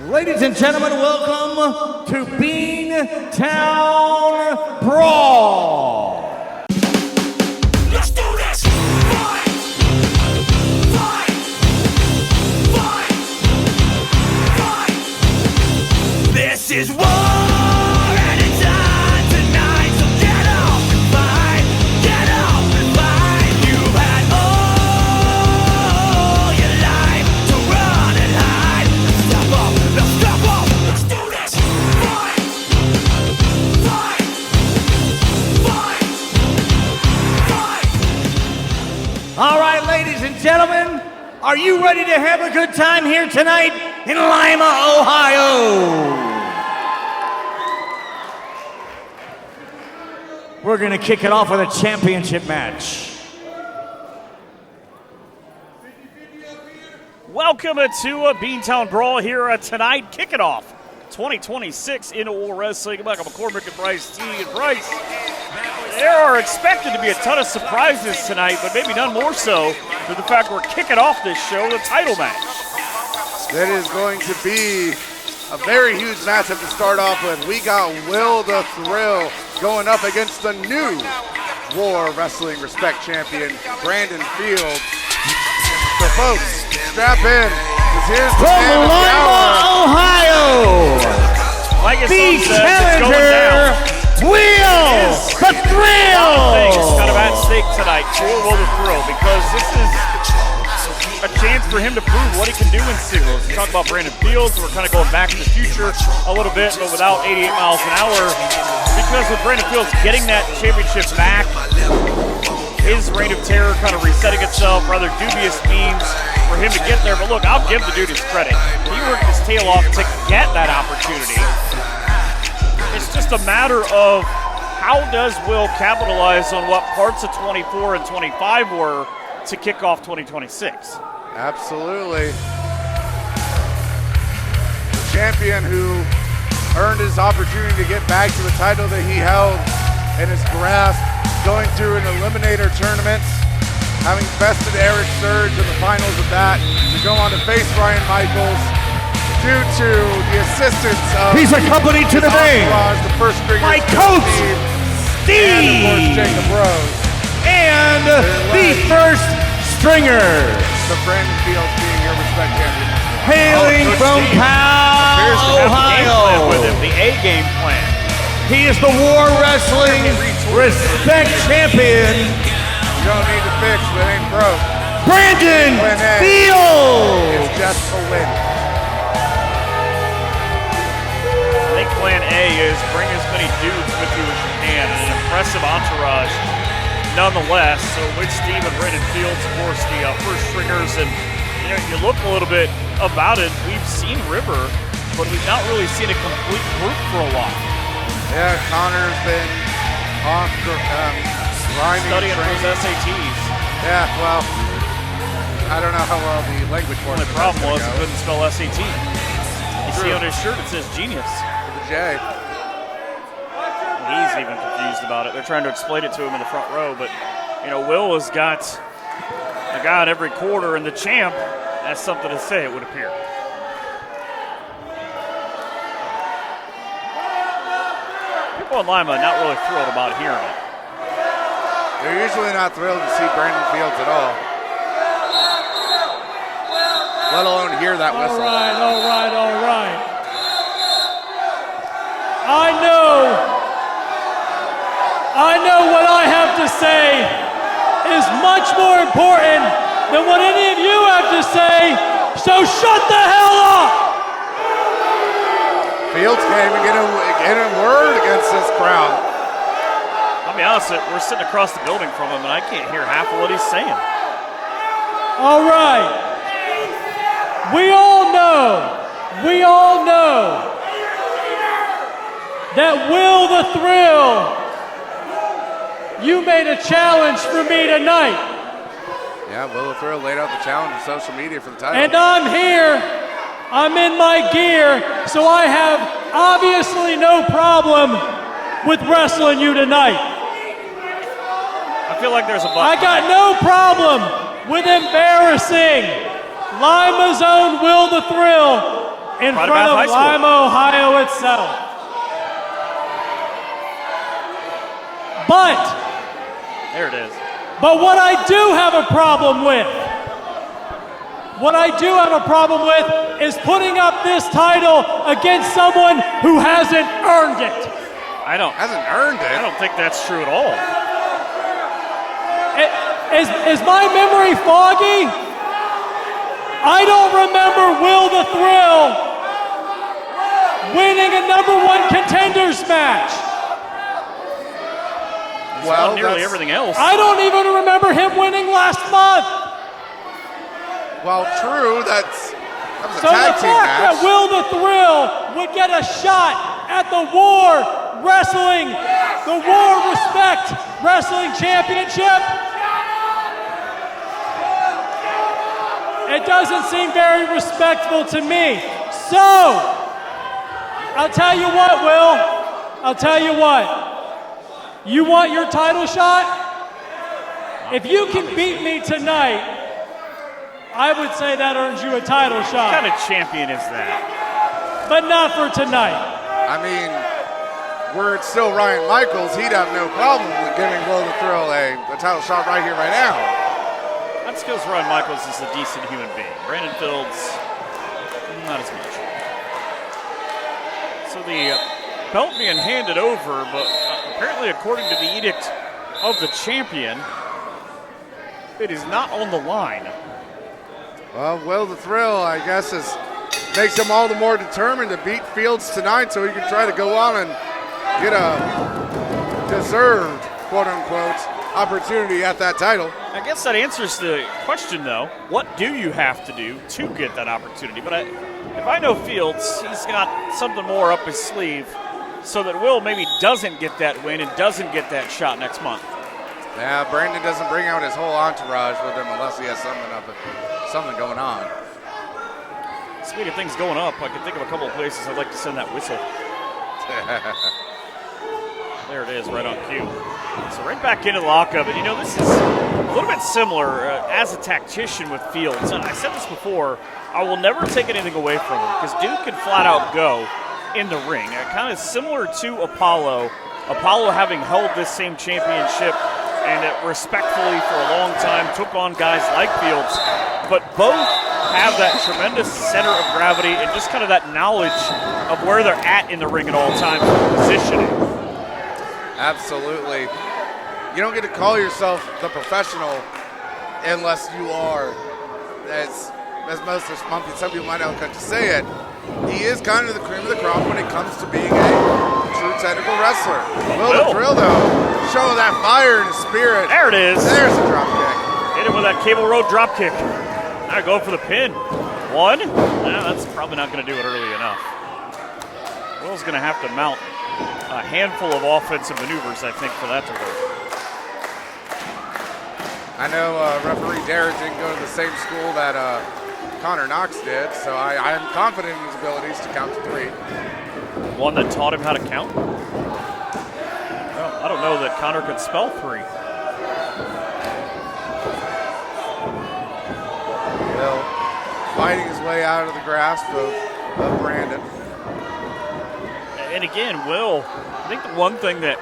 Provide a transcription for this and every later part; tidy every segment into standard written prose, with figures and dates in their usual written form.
Ladies and gentlemen, welcome to Beantown Brawl. Let's do this! Fight! Fight! Fight! Fight! This is war and it's on tonight, so get up and fight! Get up and fight! You've had all your life to run and hide. Step up, let's step up! Let's do this! Fight! Fight! Fight! Fight! All right, ladies and gentlemen, are you ready to have a good time here tonight in Lima, Ohio? We're gonna kick it off with a championship match. Welcome to a Beantown Brawl here tonight. Kick it off. 2026 in War Wrestling. Michael McCormick and Bryce T. and Bryce. There are expected to be a ton of surprises tonight, but maybe none more so than the fact we're kicking off this show, the title match. That is going to be a very huge matchup to start off with. We got Will the Thrill going up against the new War Wrestling Respect Champion, Brandon Fields. So folks, strap in, because here's the From man of the Lima, hour. Ohio, Like his the son says, it's going challenger, down. Will the Thrill. Things kind of at stake tonight for Will the Thrill, because this is a chance for him to prove what he can do in singles. We talk about Brandon Fields, we're kind of going back to the future a little bit, but without 88 miles an hour, because with Brandon Fields getting that championship back, his reign of terror kind of resetting itself, rather dubious means for him to get there. But look, I'll give the dude his credit. He worked his tail off to get that opportunity. It's just a matter of how does Will capitalize on what parts of 24 and 25 were to kick off 2026. Absolutely. The champion who earned his opportunity to get back to the title that he held in his grasp, going through an eliminator tournament, having bested Erik Surge in the finals of that, to go on to face Ryan Michaels due to the assistance of He's accompanied to the ring the first stringer, by Coach Steve, and of course Jacob Rose. and the first stringer, The Brandon Fields being your respect champion. hailing Coach from Steve appears to have the game plan with him, Ohio. the A game plan. He is the War Wrestling Respect Champion, You don't need to fix what ain't broke. Brandon Win it. Fields. It's just a win. I think plan A is bring as many dudes with you as you can, and an impressive entourage nonetheless. So with Steve and Brandon Fields, of course, the first stringers, and you look a little bit about it, we've seen River, but we've not really seen a complete group for a while. Yeah, Connor's been off grinding, Studying for training. his SATs. Yeah, well, I don't know how well the language The portion only of problem that's was gonna he go. couldn't spell SAT. You see on his shirt it says genius. With the J. He's even confused about it. They're trying to explain it to him in the front row, but Will has got a guy in every quarter, and the champ has something to say, it would appear. People in Lima not really thrilled about hearing it. They're usually not thrilled to see Brandon Fields at all. Let alone hear that whistle. All right. I know what I have to say is much more important than what any of you have to say, so shut the hell up! Fields can't even get a word against this crowd. I'll be honest, we're sitting across the building from him, and I can't hear half of what he's saying. All right. We all know that Will the Thrill, you made a challenge for me tonight. Yeah, Will the Thrill laid out the challenge on social media for the title. And I'm here, I'm in my gear, so I have obviously no problem with wrestling you tonight. I feel like there's a I got no problem with embarrassing Lima's own Will the Thrill in Right front about of high school. Lima, Ohio itself. There it is. But what I do have a problem with, is putting up this title against someone who hasn't earned it. Hasn't earned it. I don't think that's true at all. Is my memory foggy? I don't remember Will the Thrill winning a #1 contenders match. Well, nearly everything else. I don't even remember him winning last month. Well, true. That was a So tag the team fact match. that Will the Thrill would get a shot at the War Wrestling, the War Respect Wrestling Championship, it doesn't seem very respectful to me. So, I'll tell you what, Will. I'll tell you what. You want your title shot? If you can beat me tonight, I would say that earns you a title shot. What kind of champion is that? But not for tonight. I mean, were it still Ryan Michaels, he'd have no problem with giving Will the Thrill a title shot right here, right now. That's because Ryan Michaels is a decent human being. Brandon Fields, not as much. So the belt being handed over, but apparently according to the edict of the champion, it is not on the line. Well, Will the Thrill, I guess, makes him all the more determined to beat Fields tonight so he can try to go on and get a deserved, quote-unquote, opportunity at that title. I guess that answers the question, though. What do you have to do to get that opportunity? But if I know Fields, he's got something more up his sleeve so that Will maybe doesn't get that win and doesn't get that shot next month. Yeah, Brandon doesn't bring out his whole entourage with him unless he has something going on. Speaking of things going up, I can think of a couple of places I'd like to send that whistle. There it is, right on cue. So right back into the lockup. And you know, this is a little bit similar as a tactician with Fields. And I said this before, I will never take anything away from him because Duke can flat out go in the ring. Kind of similar to Apollo. Apollo having held this same championship and respectfully for a long time took on guys like Fields, but both have that tremendous center of gravity and just kind of that knowledge of where they're at in the ring at all times, positioning. Absolutely. You don't get to call yourself the professional unless you are, as most of some people might not like to say it, he is kind of the cream of the crop when it comes to being a true technical wrestler. Will the Thrill, though, show that fire and spirit. There it is. There's the drop kick. Hit him with that Cable Road drop kick. Now go for the pin. One. That's probably not going to do it early enough. Will's going to have to mount a handful of offensive maneuvers, I think, for that to work. I know referee Derek didn't go to the same school that Connor Knox did, so I am confident in his abilities to count to 3. One that taught him how to count? Well, I don't know that Connor could spell 3. Will fighting his way out of the grasp of Brandon. And again, Will, I think the one thing that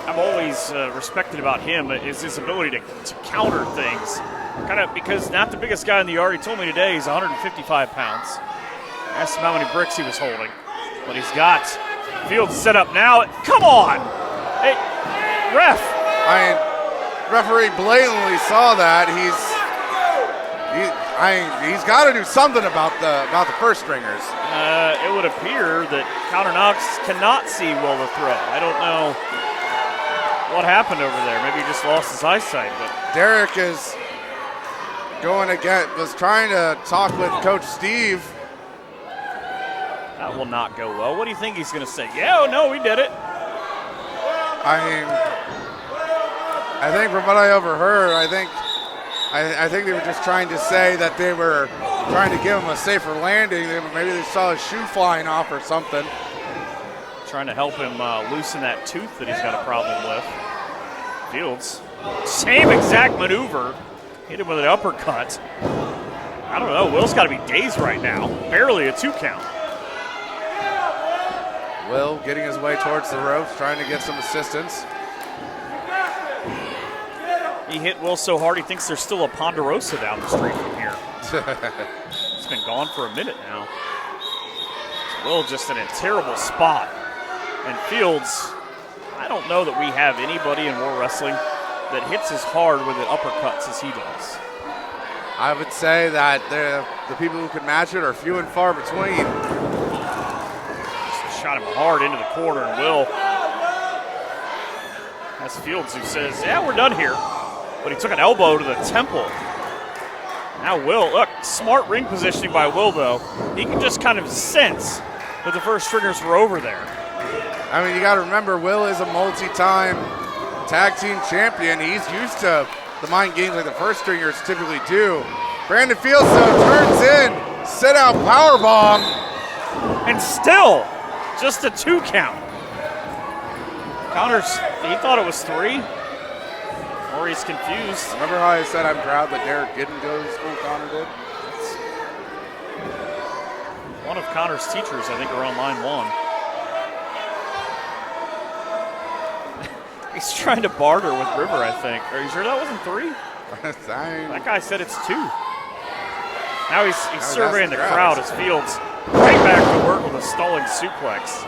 I've always respected about him is his ability to counter things. Kind of because not the biggest guy in the yard. He told me today he's 155 pounds. Asked him how many bricks he was holding. But he's got Fields set up now. Come on! Hey, ref! Referee blatantly saw that. He's got to do something about the first stringers. It would appear that Connor Knox cannot see Will the Thrill. I don't know what happened over there. Maybe he just lost his eyesight. But Derek is was trying to talk with Coach Steve. that will not go well. What do you think he's going to say? Yeah, oh no, we did it. I think from what I overheard, I think they were just trying to say that they were trying to give him a safer landing. Maybe they saw his shoe flying off or something. Trying to help him loosen that tooth that he's got a problem with. Fields, same exact maneuver. Hit him with an uppercut. I don't know. Will's got to be dazed right now. Barely a 2 count. Will getting his way towards the ropes, trying to get some assistance. He hit Will so hard he thinks there's still a Ponderosa down the street from here. It's been gone for a minute now. Will just in a terrible spot. And Fields, I don't know that we have anybody in War Wrestling that hits as hard with the uppercuts as he does. I would say that the people who can match it are few and far between. Just shot him hard into the corner, and Will has Fields who says, yeah, we're done here. But he took an elbow to the temple. Now Will, look, smart ring positioning by Will, though. He can just kind of sense that the first stringers were over there. I mean, you got to remember, Will is a multi-time tag team champion. He's used to the mind games like the first stringers typically do. Brandon Fields, though, turns in, sit-out powerbomb. And still, just a 2 count. Counters, he thought it was 3. Or he's confused. Remember how I said I'm proud that Derek didn't go to school Connor did? One of Connor's teachers, I think, are on line 1. He's trying to barter with River, I think. Are you sure that wasn't 3? That guy said it's 2. Now he's surveying the crowd as Fields right back to work with a stalling suplex.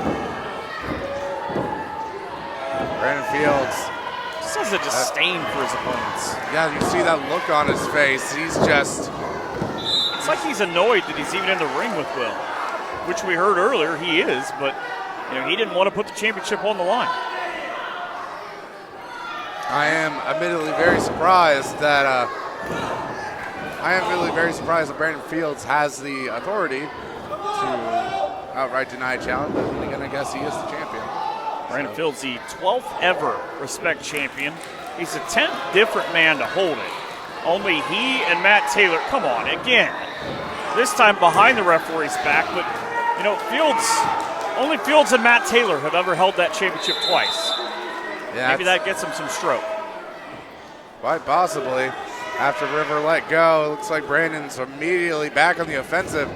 Brandon Fields. Just has a disdain for his opponents. Yeah, you see that look on his face. He's just... It's like he's annoyed that he's even in the ring with Will, which we heard earlier he is, but he didn't want to put the championship on the line. I am admittedly very surprised that Brandon Fields has the authority to outright deny a challenge, but then again, I guess he is the champion. Brandon Fields, the 12th ever Respect champion. He's the 10th different man to hold it. Only he and Matt Taylor, come on, again. This time behind the referee's back, but, only Fields and Matt Taylor have ever held that championship twice. Yeah, maybe that gets him some stroke. Quite possibly. After River let go, it looks like Brandon's immediately back on the offensive.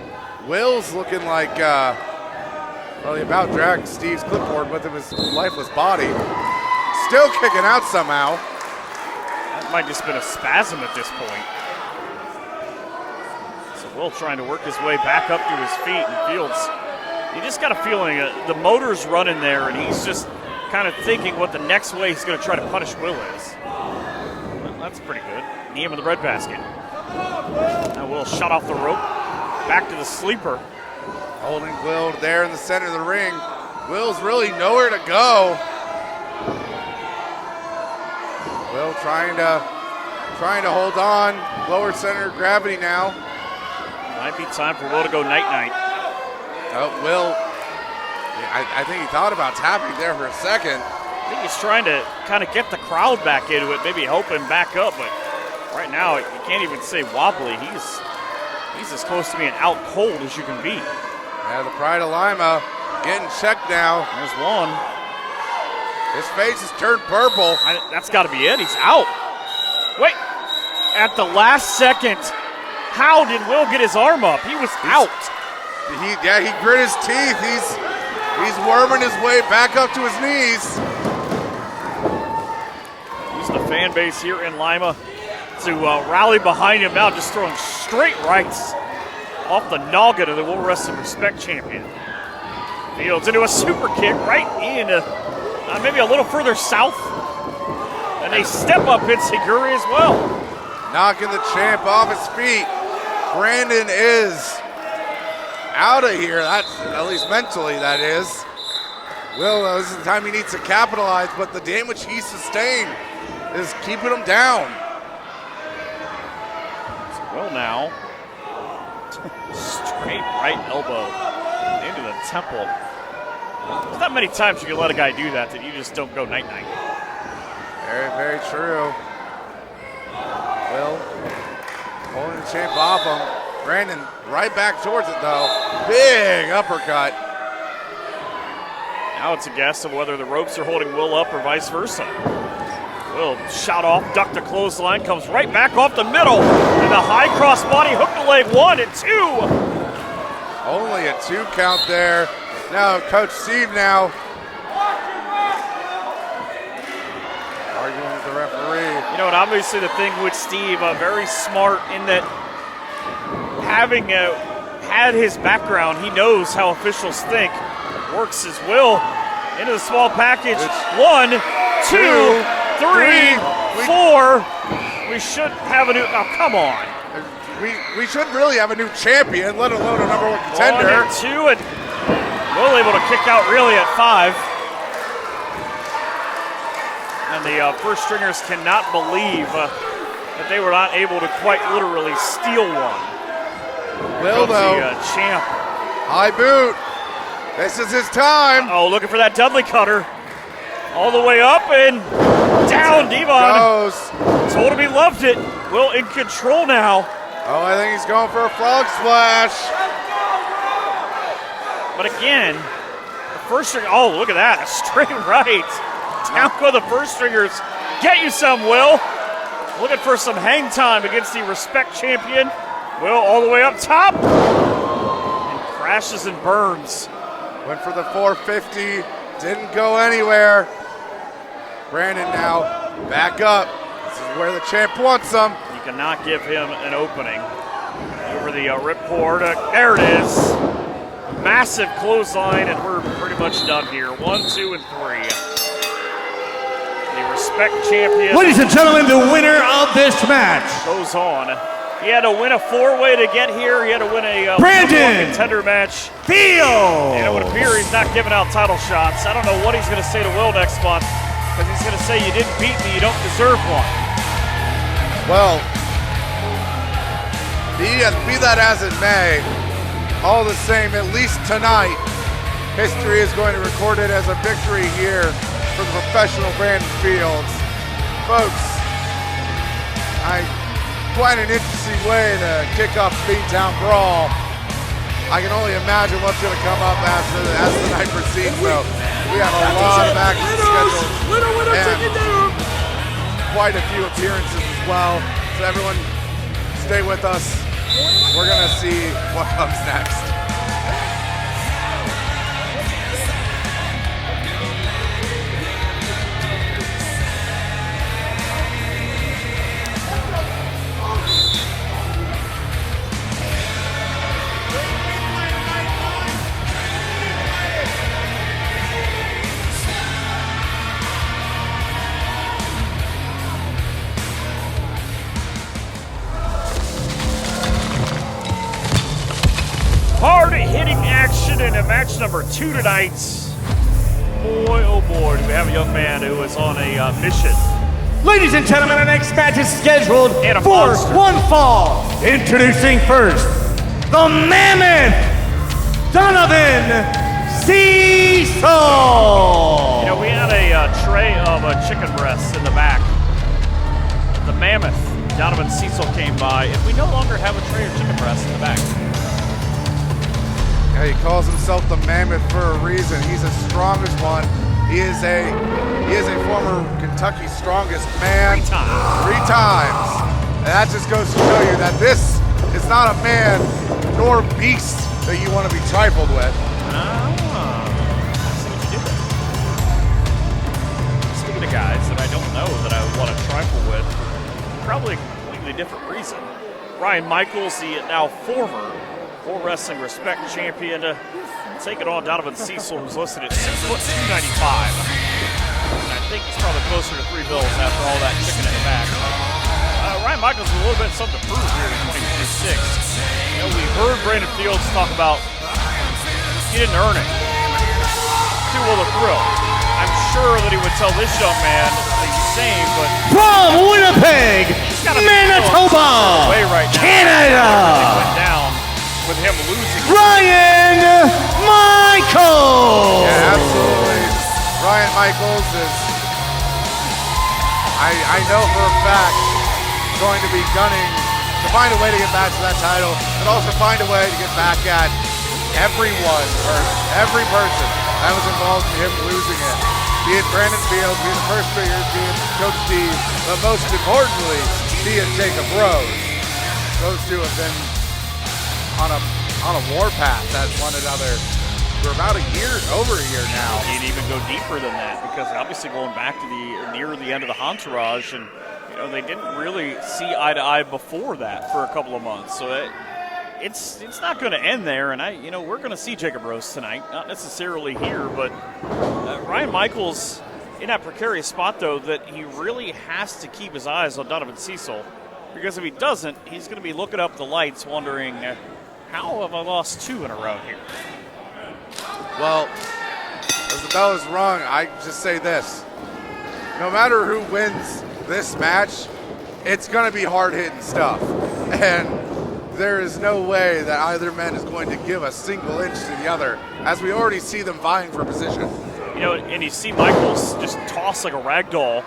Will's looking like, he about dragged Steve's clipboard with him, his lifeless body. Still kicking out somehow. That might just been a spasm at this point. So Will trying to work his way back up to his feet, and Fields, you just got a feeling the motor's running there, and he's just kind of thinking what the next way he's going to try to punish Will is. Well, that's pretty good. Knee him in the breadbasket. Now Will shot off the rope. Back to the sleeper. Holding Will there in the center of the ring. Will's really nowhere to go. Will trying to hold on. Lower center of gravity now. Might be time for Will to go night-night. Will, I think he thought about tapping there for a second. I think he's trying to kind of get the crowd back into it, maybe hoping back up, but right now you can't even say wobbly. He's as close to being out cold as you can be. Yeah, the Pride of Lima getting checked now. There's one. His face has turned purple. That's got to be it. He's out. Wait. At the last second, how did Will get his arm up? He was out. He grit his teeth. He's worming his way back up to his knees. Using the fan base here in Lima to rally behind him now, just throwing straight rights off the noggin of the World Wrestling Respect champion. Fields into a super kick right into maybe a little further south. And a step-up Hitsuguri as well. Knocking the champ off his feet. Brandon is out of here. That's, at least mentally, that is. Will, this is the time he needs to capitalize, but the damage he sustained is keeping him down. So Will now, straight right elbow into the temple. There's not many times you can let a guy do that you just don't go night-night. Very, very true. Will holding the champ off him. Brandon right back towards it, though. Big uppercut. Now it's a guess of whether the ropes are holding Will up or vice versa. Will shot off, ducked the clothesline, comes right back off the middle. And the high cross body, hook the leg, 1 and 2. Only a 2 count there. Now, Coach Steve now arguing with the referee. You know, and obviously the thing with Steve, very smart in that having had his background, he knows how officials think. Works his will into the small package. 1, 2, 3, 4. We should have a new. Oh, come on. We should really have a new champion, let alone a number 1 contender. 1 and 2, and Will able to kick out really at 5. And the first stringers cannot believe that they were not able to quite literally steal one. Will, though. The champ. High boot. This is his time. Oh, looking for that Dudley cutter. All the way up and down, Devon. Goes. Told him he loved it. Will in control now. Oh, I think he's going for a frog splash. But again, the first string, oh, look at that, a string right. Down go the first stringers. Get you some, Will. Looking for some hang time against the Respect champion. Will all the way up top. And crashes and burns. Went for the 450, didn't go anywhere. Brandon now back up. This is where the champ wants him. You cannot give him an opening. Over the ripcord. There it is. Massive clothesline, and we're pretty much done here. 1, 2, and 3. The Respect champion. Ladies and gentlemen, the winner of this match Goes on. He had to win a 4-way to get here. He had to win a Brandon contender match. Field. And it would appear he's not giving out title shots. I don't know what he's going to say to Will next month, because he's going to say, you didn't beat me, you don't deserve one. Well, be that as it may, all the same, at least tonight, history is going to record it as a victory here for the professional Brandon Fields. Folks, quite an interesting way to kick off Beantown Brawl. I can only imagine what's going to come up as the night proceeds, though. We have a lot of action scheduled and quite a few appearances as well. So everyone, stay with us. We're going to see what comes next. Hard-hitting action in match number 2 tonight. Boy, oh boy, do we have a young man who is on a mission. Ladies and gentlemen, our next match is scheduled And a for monster. 1 fall. Introducing first, the Mammoth, Donovan Cecil. You know, we had a tray of chicken breasts in the back. The Mammoth, Donovan Cecil, came by, and we no longer have a tray of chicken breasts in the back. Yeah, he calls himself the Mammoth for a reason. He's the strongest one. He is a former Kentucky strongest man. 3 times. 3 times. And that just goes to show you that this is not a man nor beast that you want to be trifled with. I see what you did there. Speaking of guys that I don't know that I want to trifle with, probably a completely different reason. Ryan Michaels, the now former World Wrestling Respect champion, taking on Donovan Cecil, who's listed at 6'2", 295. And I think he's probably closer to 3 bills after all that chicken in the back. Ryan Michaels with a little bit of something to prove here in 2026. You know, we heard Brandon Fields talk about he didn't earn it. Too well a thrill. I'm sure that he would tell this young man the same, but From Winnipeg, Manitoba, way right now. Canada, Everything went down with him losing. Ryan Michaels. Yeah, absolutely. Ryan Michaels is, I know for a fact, going to be gunning to find a way to get back to that title, but also find a way to get back at everyone, or every person that was involved in him losing it. Be it Brandon Fields, be it the first figures, be it Coach Steve, but most importantly, be it Jacob Rose. Those two have been on a warpath at one another for about over a year now. He'd even go deeper than that because obviously going back to near the end of the entourage, and they didn't really see eye to eye before that for a couple of months. So it's not going to end there, and we're going to see Jacob Rose tonight, not necessarily here, but Ryan Michaels in that precarious spot though that he really has to keep his eyes on Donovan Cecil, because if he doesn't, he's going to be looking up the lights wondering, how have I lost 2 in a row here? Well, as the bell is rung, I just say this. No matter who wins this match, it's going to be hard-hitting stuff. And there is no way that either man is going to give a single inch to the other, as we already see them vying for position. And you see Michaels just toss like a rag doll,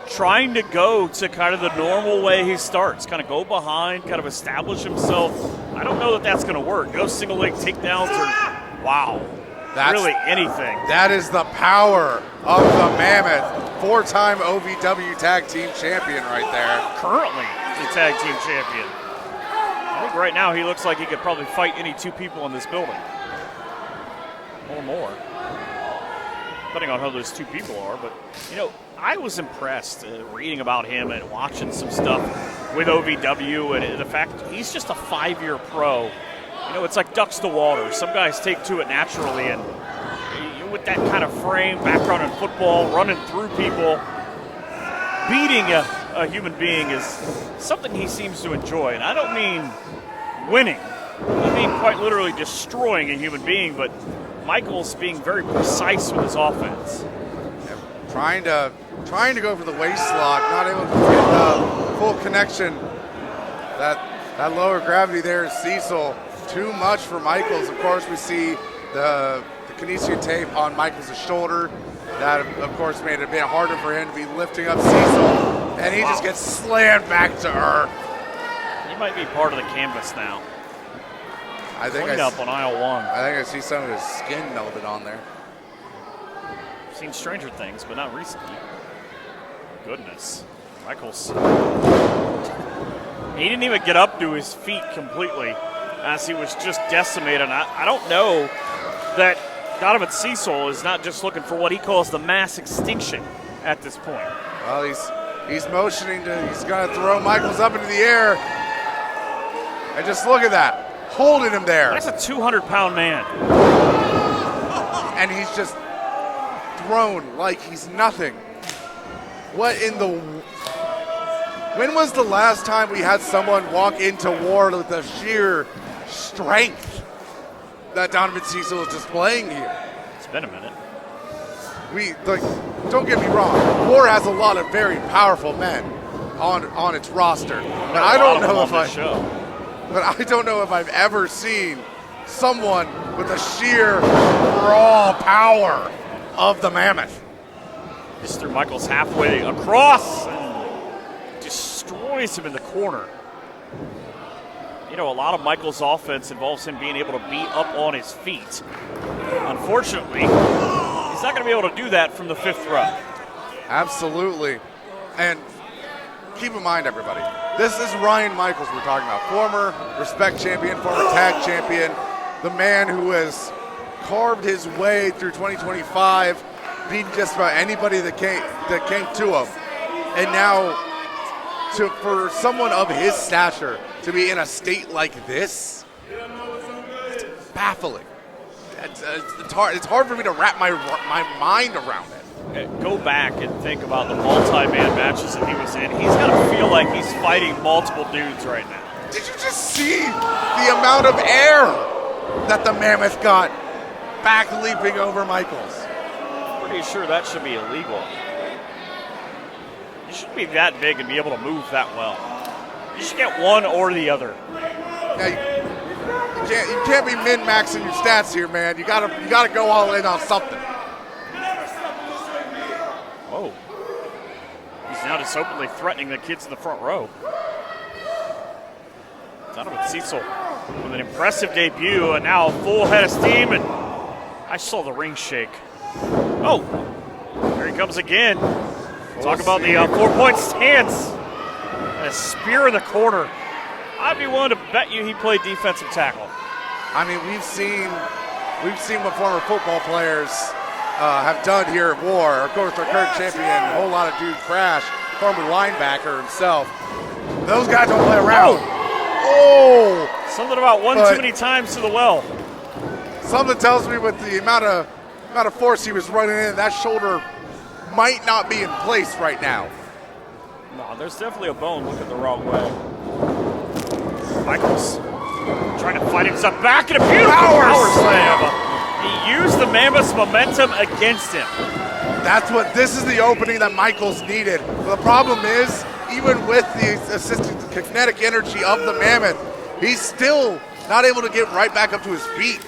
trying to go to kind of the normal way he starts, kind of go behind, kind of establish himself. I don't know that that's going to work. Go single leg takedowns or, wow, really anything. That is the power of the Mammoth, 4-time OVW Tag Team Champion right there. Currently the Tag Team Champion. I think right now he looks like he could probably fight any 2 people in this building. Or more. Depending on how those 2 people are. But, I was impressed reading about him and watching some stuff with OVW, and the fact he's just a 5-year pro. It's like ducks to water. Some guys take to it naturally, and with that kind of frame, background in football, running through people, beating a human being is something he seems to enjoy. And I don't mean winning. I mean quite literally destroying a human being, but Michaels being very precise with his offense. Trying to go for the waist lock, not able to get the full connection. That lower gravity there is Cecil. Too much for Michaels. Of course, we see the kinesia tape on Michaels' shoulder. That, of course, made it a bit harder for him to be lifting up Cecil. And he just gets slammed back to earth. He might be part of the canvas now. I think up on aisle 1. I think I see some of his skin melted on there. I've seen stranger things, but not recently. Goodness. Michaels. He didn't even get up to his feet completely as he was just decimated. I don't know that Donovan Cecil is not just looking for what he calls the mass extinction at this point. Well, he's motioning he's going to throw Michaels up into the air. And just look at that. Holding him there. That's a 200-pound man. And he's just thrown like he's nothing. When was the last time we had someone walk into war with the sheer strength that Donovan Cecil is displaying here? It's been a minute. Don't get me wrong. War has a lot of very powerful men on its roster, but I don't know if I've ever seen someone with the sheer raw power of the Mammoth. Just threw Michaels halfway across and destroys him in the corner. A lot of Michaels' offense involves him being able to be up on his feet. Unfortunately, he's not going to be able to do that from the 5th row. Absolutely. And keep in mind, everybody, this is Ryan Michaels we're talking about. Former Respect champion, former tag champion, the man who has carved his way through 2025, beating just about anybody that came to him. And now, for someone of his stature to be in a state like this, it's baffling. It's hard for me to wrap my mind around it. Go back and think about the multi-man matches that he was in. He's got to feel like he's fighting multiple dudes right now. Did you just see the amount of air that the Mammoth got back leaping over Michaels? Pretty sure that should be illegal. You shouldn't be that big and be able to move that well. You should get one or the other. Yeah, you can't be min-maxing your stats here, man. You gotta go all in on something. Oh. He's now just openly threatening the kids in the front row. Donovan Cecil with an impressive debut and now a full head of steam, and I saw the ring shake. Oh, here he comes again. Talk about the 4-point stance. And a spear in the corner. I'd be willing to bet you he played defensive tackle. I mean, we've seen we've seen what former football players have done here at War. Of course, our current champion, a whole lot of dudes, Crash, former linebacker himself. Those guys don't play around. Oh! Something about one too many times to the well. Something tells me with the amount of force he was running in, that shoulder might not be in place right now. No, there's definitely a bone looking the wrong way. Michaels trying to fight himself back in a beautiful power slam. He used the Mammoth's momentum against him. This is the opening that Michaels needed. The problem is, even with the assisted kinetic energy of the Mammoth, he's still not able to get right back up to his feet.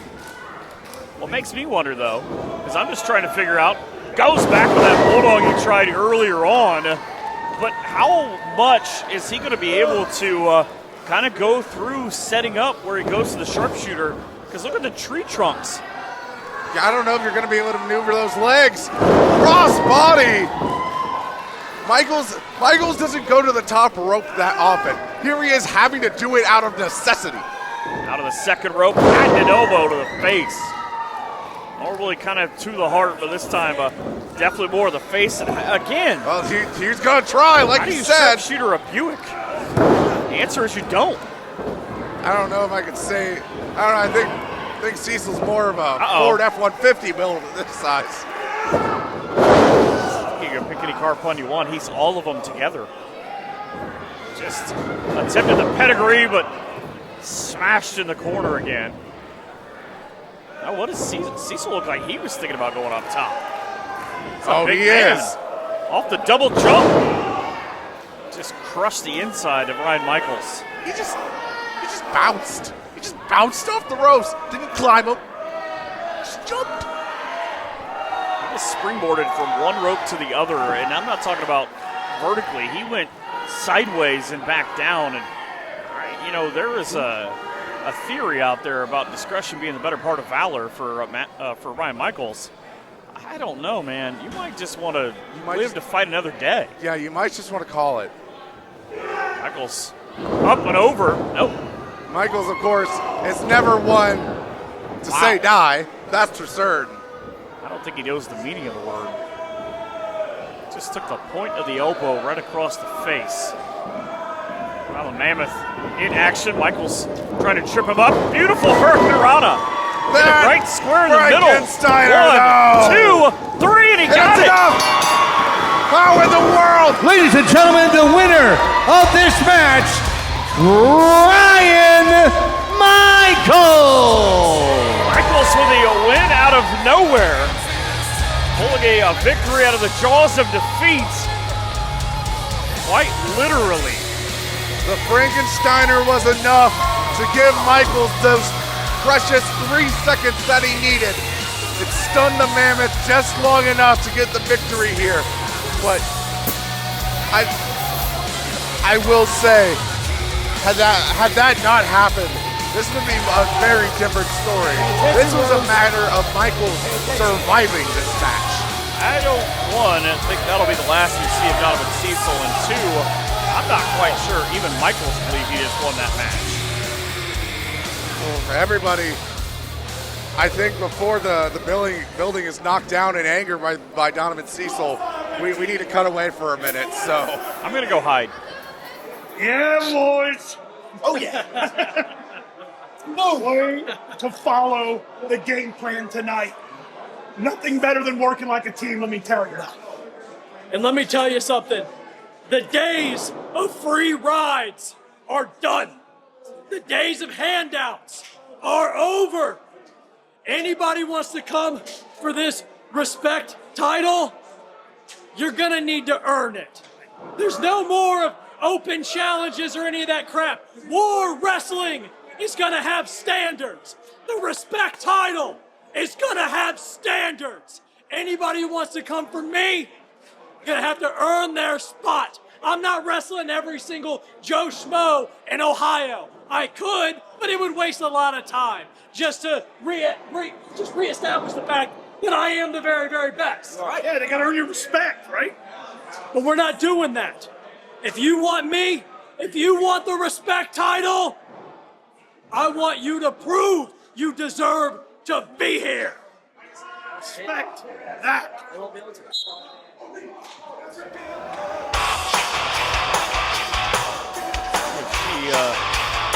What makes me wonder, though, is I'm just trying to figure out, goes back to that bulldog he tried earlier on, but how much is he going to be able to kind of go through setting up where he goes to the sharpshooter? Because look at the tree trunks. Yeah, I don't know if you're going to be able to maneuver those legs. Cross body. Michaels doesn't go to the top rope that often. Here he is having to do it out of necessity. Out of the second rope, and an elbow to the face. Normally kind of to the heart, but this time definitely more of the face. And again, well, he's going to try, like he said. Sharpshooter a Buick. The answer is you don't. I don't know if I could say. I don't know. I think Cecil's more of a Ford F-150 build of this size. You can pick any car pun you want. He's all of them together. Just attempted the pedigree, but smashed in the corner again. Now, what does Cecil look like? He was thinking about going up top. Oh, he is. Off the double jump. Just crushed the inside of Ryan Michaels. He just bounced. He just bounced off the ropes. Didn't climb up. Just jumped. He just springboarded from one rope to the other, and I'm not talking about vertically. He went sideways and back down, and you know, there is a theory out there about discretion being the better part of valor for Ryan Michaels. I don't know, man. You might just want to live to fight another day. Yeah, you might just want to call it. Michaels up and over. Nope. Michaels, of course, is never one to say die. That's for certain. I don't think he knows the meaning of the word. Just took the point of the elbow right across the face. Well, the Mammoth in action. Michaels trying to trip him up. Beautiful Hurricanrana. Right square in the middle. One, two, three, and he got it. How in the world? Ladies and gentlemen, the winner of this match, Ryan Michaels. Michaels with a win out of nowhere. Pulling a victory out of the jaws of defeat. Quite literally. The Frankensteiner was enough to give Michaels those precious 3 seconds that he needed. It stunned the Mammoth just long enough to get the victory here. But I will say, had that not happened, this would be a very different story. This was a matter of Michaels surviving this match. I don't, one, think that'll be the last we see of Donovan Cecil, and two, I'm not quite sure even Michaels believe he just won that match. Well, for everybody, I think before the building is knocked down in anger by Donovan Cecil, we need to cut away for a minute, so. I'm going to go hide. Yeah, boys. Oh, yeah. No way to follow the game plan tonight. Nothing better than working like a team, let me tell you. And let me tell you something. The days of free rides are done. The days of handouts are over. Anybody wants to come for this respect title, you're gonna need to earn it. There's no more of open challenges or any of that crap. War Wrestling is gonna have standards. The respect title is gonna have standards. Anybody who wants to come for me, gonna have to earn their spot. I'm not wrestling every single Joe Schmo in Ohio. I could, but it would waste a lot of time just to reestablish the fact that I am the very, very best. Right. Yeah, they gotta earn your respect, right? But we're not doing that. If you want me, if you want the respect title, I want you to prove you deserve to be here. Respect that. She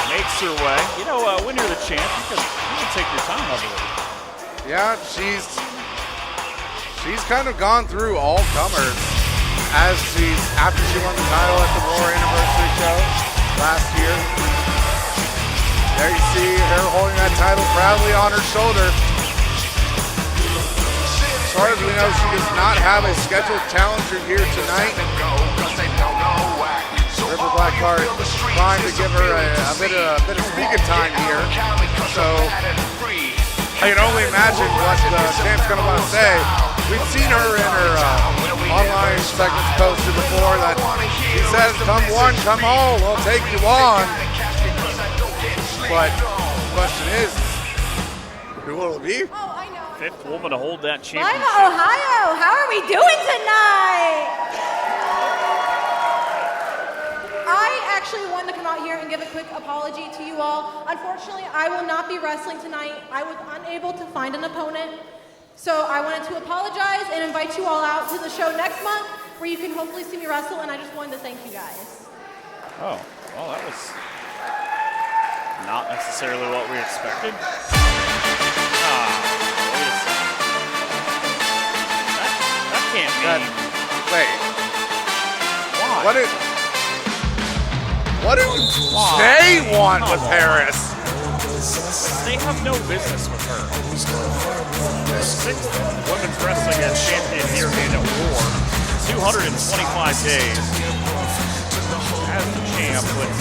makes her way. You know, when you're the champ, you can take your time, I believe. Yeah, she's kind of gone through all comers after she won the title at the War Anniversary show last year. There you see her holding that title proudly on her shoulder. As far as we know, she does not have a scheduled challenger here tonight. River Blackheart trying to give her a bit of speaking time here. So I can only imagine what the champ's going to want to say. We've seen her in her online segments posted before that she says, come one, come all, we'll take you on. But the question is, who will it be? Oh, I know. Fifth woman to hold that championship. Lima, Ohio, how are we doing tonight? I actually wanted to come out here and give a quick apology to you all. Unfortunately, I will not be wrestling tonight. I was unable to find an opponent. So I wanted to apologize and invite you all out to the show next month where you can hopefully see me wrestle, and I just wanted to thank you guys. Oh, well, that was not necessarily what we expected. Wait a second. That can't be. Wait. Why? What do they want with Harris? They have no business with her. The sixth women's wrestling champion here in a war. 225 days as the champ with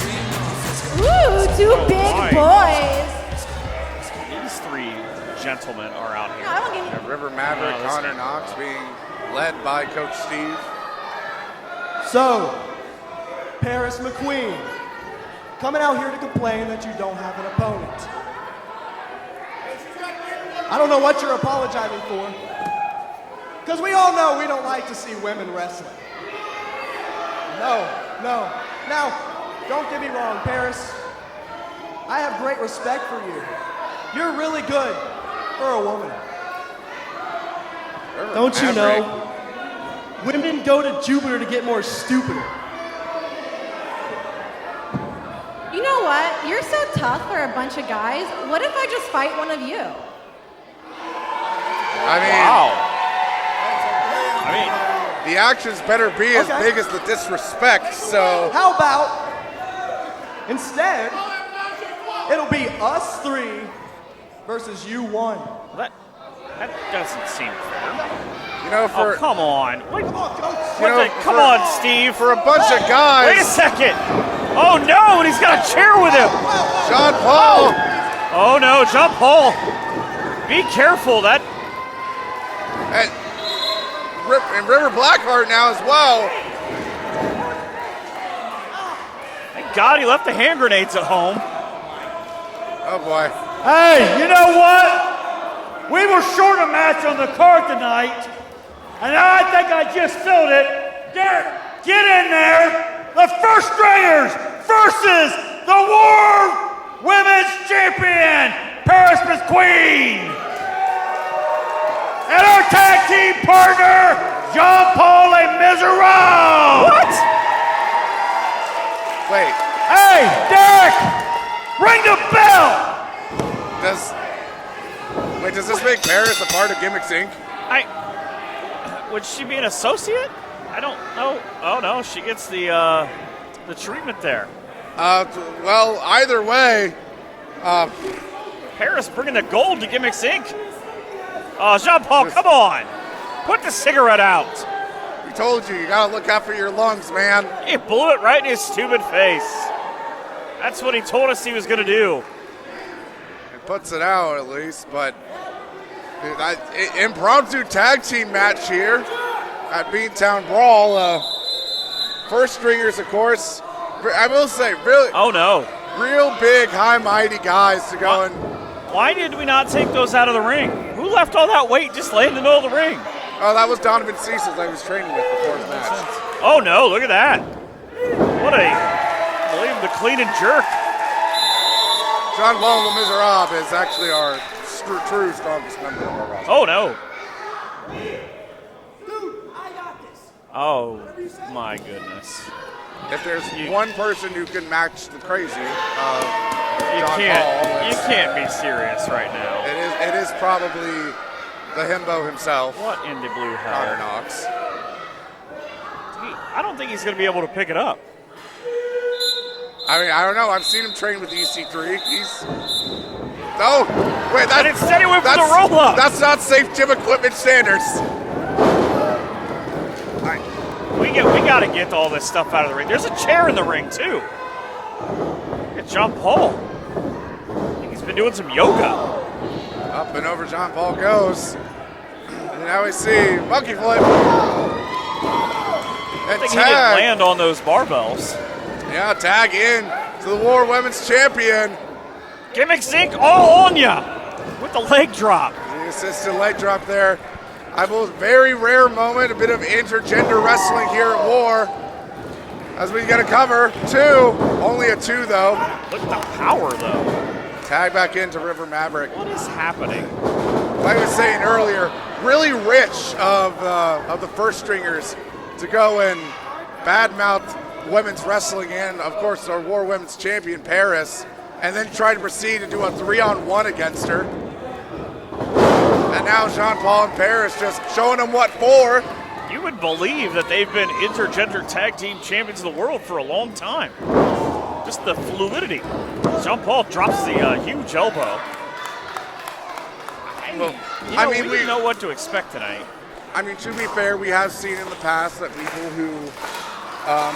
Woo, two big boys. these three gentlemen are out here. No, I won't give you. And River Maverick, No, Connor Knox being led by Coach Steve. So, Paris McQueen, coming out here to complain that you don't have an opponent. I don't know what you're apologizing for, because we all know we don't like to see women wrestling. No. Now, don't get me wrong, Paris. I have great respect for you. You're really good for a woman. River Don't you Maverick. know? Women go to Jupiter to get more stupider. You know what? You're so tough for a bunch of guys. What if I just fight one of you? I mean, Wow. the actions better be as Okay. big as the disrespect, so. How about instead, it'll be us three versus you one. That doesn't seem fair. You know, Oh, come on. Wait, Come on, coach. you know, come on, Steve. for a bunch of guys. Wait a second. Oh, no, and he's got a chair with him. John Paul. Oh, no, John Paul. Be careful. That And River Blackheart now as well. Thank God he left the hand grenades at home. Oh boy. Hey, you know what? We were short a match on the card tonight, and I think I just filled it. Derek, get in there. The first stringers versus the War Women's Champion, Paris McQueen. And our tag team partner, Jean-Paul and Miserable. What? Wait, Hey, Derek, ring the bell. does this make Paris a part of Gimmicks Inc.? Would she be an associate? I don't know. Oh, no, she gets the treatment there. Well, either way, Paris bringing the gold to Gimmicks Inc. Oh, Jean-Paul, come on. Put the cigarette out. we told you, you gotta look out for your lungs, man. He blew it right in his stupid face. That's what he told us he was going to do. It puts it out at least, but impromptu tag team match here at Beantown Brawl. First stringers, of course. I will say, really, Oh, no. real big, high, mighty guys to go and. Why did we not take those out of the ring? Who left all that weight just laying in the middle of the ring? Oh, that was Donovan Cecil that he was training with before his match. Oh, no, look at that. What a, I believe the clean and jerk. John Paul Le Miserable is actually our true strongest member of our roster. Oh, no. Oh, my goodness. If there's one person who can match the crazy, You John can't, Paul, you can't be serious right now. it is probably the himbo himself, What in the blue Connor hell? Knox. I don't think he's going to be able to pick it up. I mean, I don't know. I've seen him train with EC3. He's... Oh, wait, And instead he went for the roll-up. That's not safe gym equipment standards. We got to get all this stuff out of the ring. There's a chair in the ring, too. Look at John Paul. I think he's been doing some yoga. Up and over John Paul goes. And now we see monkey flip. I And think he didn't tag. land on those barbells. Yeah, tag in to the War Women's Champion. Gimmick Zinc all on ya with the leg drop. The assisted leg drop there. I believe very rare moment, a bit of intergender wrestling here at War. As we get a cover, 2. Only a 2 though. Look at the power, though. Tag back into River Maverick. What is happening? Like I was saying earlier, really rich of the first stringers to go and badmouth women's wrestling and, of course, our War Women's Champion, Paris, and then try to proceed to do a 3-on-1 against her. And now Jean Paul and Paris just showing them what for. You would believe that they've been intergender tag team champions of the world for a long time. Just the fluidity. Jean Paul drops the huge elbow. Well, We didn't know what to expect tonight. I mean, to be fair, we have seen in the past that people who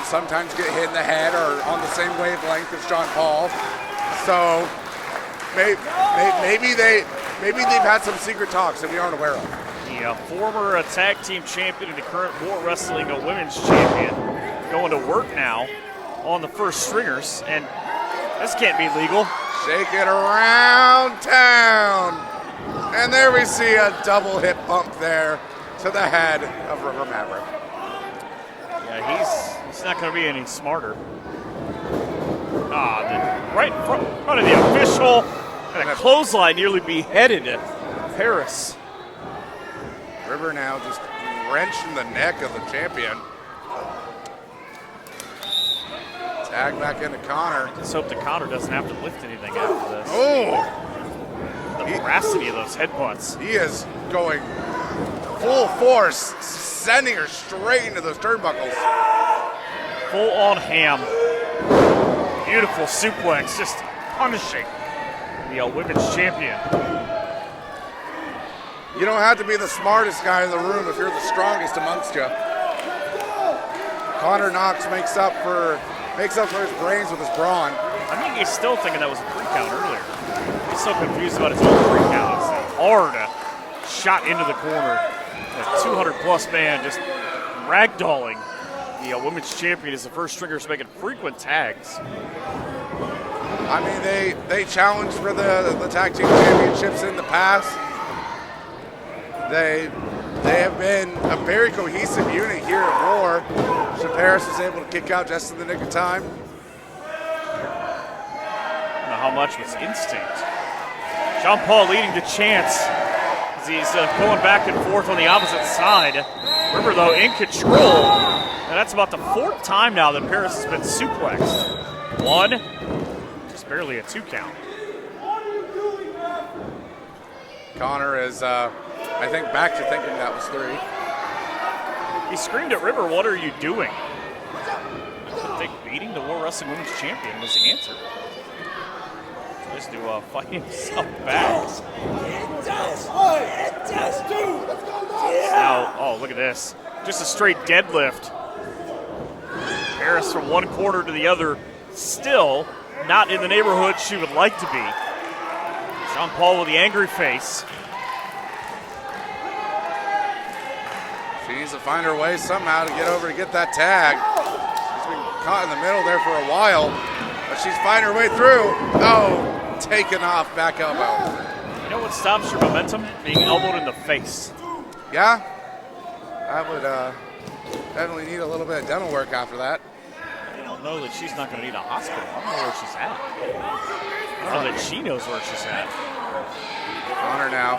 sometimes get hit in the head are on the same wavelength as John Paul. So maybe they've had some secret talks that we aren't aware of. The former tag team champion and the current War Wrestling Women's Champion going to work now on the first stringers, and this can't be legal. Shake it around town. And there we see a double hip bump there to the head of River Maverick. Yeah, he's not going to be any smarter. Right in front of the official, and a clothesline nearly beheaded Paris. River now just wrenching the neck of the champion. Tag back into Connor. Let's hope that Connor doesn't have to lift anything after this. Oh! The veracity of those headbutts. He is going full force, sending her straight into those turnbuckles. Full on ham. Beautiful suplex, just punishing the women's champion. You don't have to be the smartest guy in the room if you're the strongest amongst you. Connor Knox makes up for his brains with his brawn. I think he's still thinking that was a 3 count earlier. He's so confused about his own 3 count. It's a hard shot into the corner. A 200-plus man just ragdolling the women's champion as the first stringers making frequent tags. I mean, they challenged for the tag team championships in the past. They have been a very cohesive unit here at War. So Paris was able to kick out just in the nick of time. I don't know how much was instinct. Jean Paul leading to Chance as he's going back and forth on the opposite side. River, though, in control. And that's about the 4th time now that Paris has been suplexed. 1, just barely a 2 count. Connor is, I think, back to thinking that was 3. He screamed at River, "What are you doing?" I think beating the War Wrestling Women's Champion was the answer. Just to fight himself back. Now, oh, look at this. Just a straight deadlift. Paris from one corner to the other, still not in the neighborhood she would like to be. Jean Paul with the angry face. She needs to find her way somehow to get over to get that tag. She's been caught in the middle there for a while, but she's finding her way through. Oh, taken off back elbow. You know what stops your momentum? Being elbowed in the face. Yeah, I would definitely need a little bit of dental work after that. I don't know that she's not going to need a hospital. I don't know where she's at. I don't know that she knows where she's at. On her now.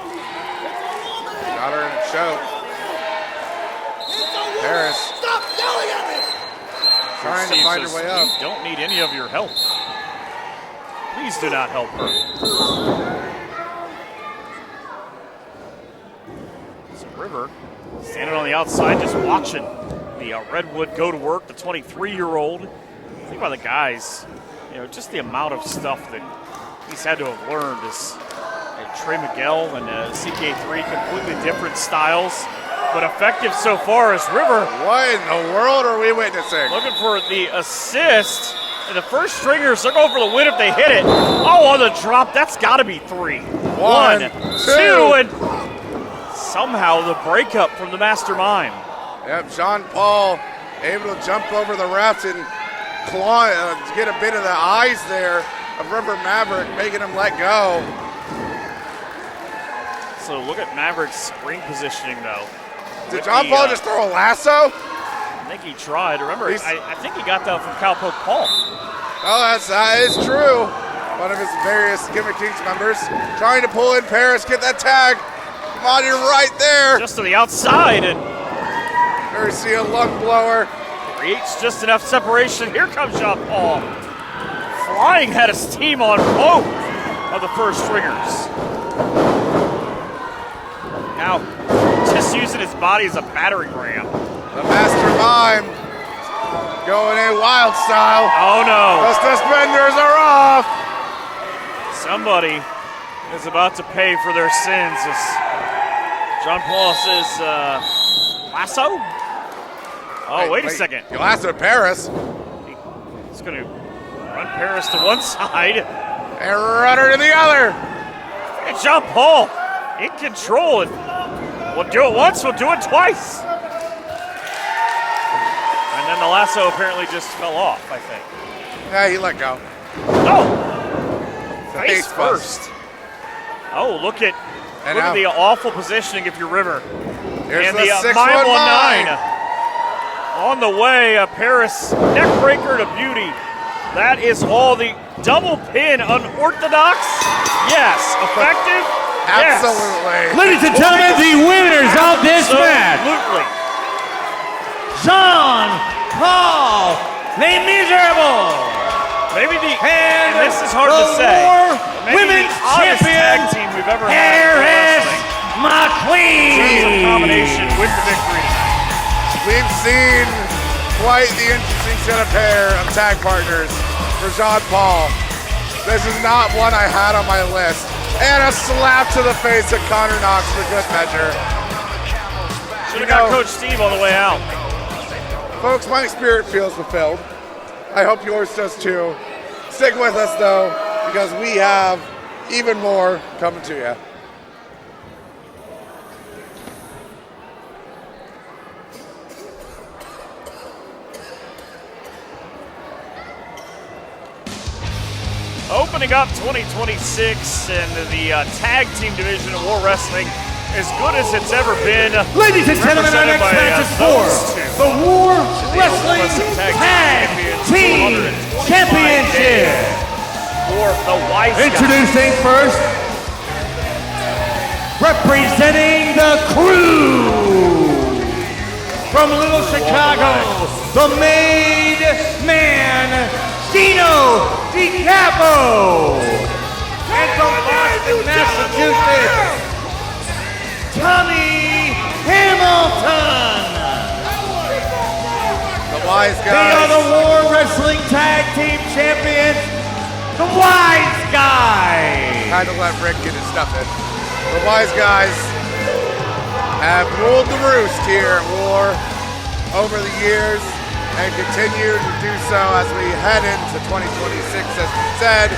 Got her in a choke. Paris. Stop yelling at me! Trying to find her way up. You don't need any of your help. Please do not help her. So River standing on the outside, just watching the Redwood go to work, the 23-year-old. Think about the guys, just the amount of stuff that he's had to have learned is Trey Miguel and CK3, completely different styles, but effective so far as River. What in the world are we witnessing? Looking for the assist. And the first stringers, they're going for the win if they hit it. Oh, on the drop, that's got to be 3. One, two, and somehow the breakup from the mastermind. Yep, Jean Paul able to jump over the refs and claw, get a bit of the eyes there of River Maverick, making him let go. So look at Maverick's ring positioning, though. Did Jean Paul just throw a lasso? I think he tried. Remember, I think he got that from Cowpoke Paul. Oh, that is true. One of his various Gimmick Kings members trying to pull in Paris, get that tag. Come on, you're right there. Just to the outside, and there we see a lung blower. Creates just enough separation. Here comes Jean Paul. Flying had his team on both of the first stringers. Now, just using his body as a battering ram. The mastermind going in wild style. Oh no. The suspenders are off. Somebody is about to pay for their sins. As Jean Paul says, lasso? Oh, wait a second. You lassoed Paris. He's going to run Paris to one side. And run her to the other. And Jean Paul in control. And we'll do it once, we'll do it twice. And then the lasso apparently just fell off, I think. Yeah, he let go. Oh! Face first. Oh, look at the awful positioning if you're River. Here's and the 619 on the way. Paris neck breaker to beauty. That is all. The double pin, unorthodox. Yes. Effective. Absolutely. Yes. Ladies and gentlemen, the winners of this match. Absolutely. Jean Paul, Les Miserables. Maybe and this is hard to say. Women's champion, tag team we've ever had. Jheras McQueen. Combination with the victory. We've seen quite the interesting set of pair of tag partners for Jean Paul. This is not one I had on my list. And a slap to the face of Connor Knox for good measure. Should have got Coach Steve on the way out. Folks, my spirit feels fulfilled. I hope yours does too. Stick with us though, because we have even more coming to you. Opening up 2026 and the tag team division of War Wrestling, as good as it's ever been. Ladies and gentlemen, our next match is for the War Wrestling Tag Team Championship. For the Wiseguys. Introducing first, representing the Crew from Little Chicago, the Made Man, Dino DiCapo, and from Boston, Massachusetts, Tommy Hamilton. The Wiseguys. They are the War Wrestling Tag Team Champions, the Wiseguys. Had to let Rick get his stuff in. The Wiseguys have ruled the roost here at War over the years and continue to do so as we head into 2026. As we said,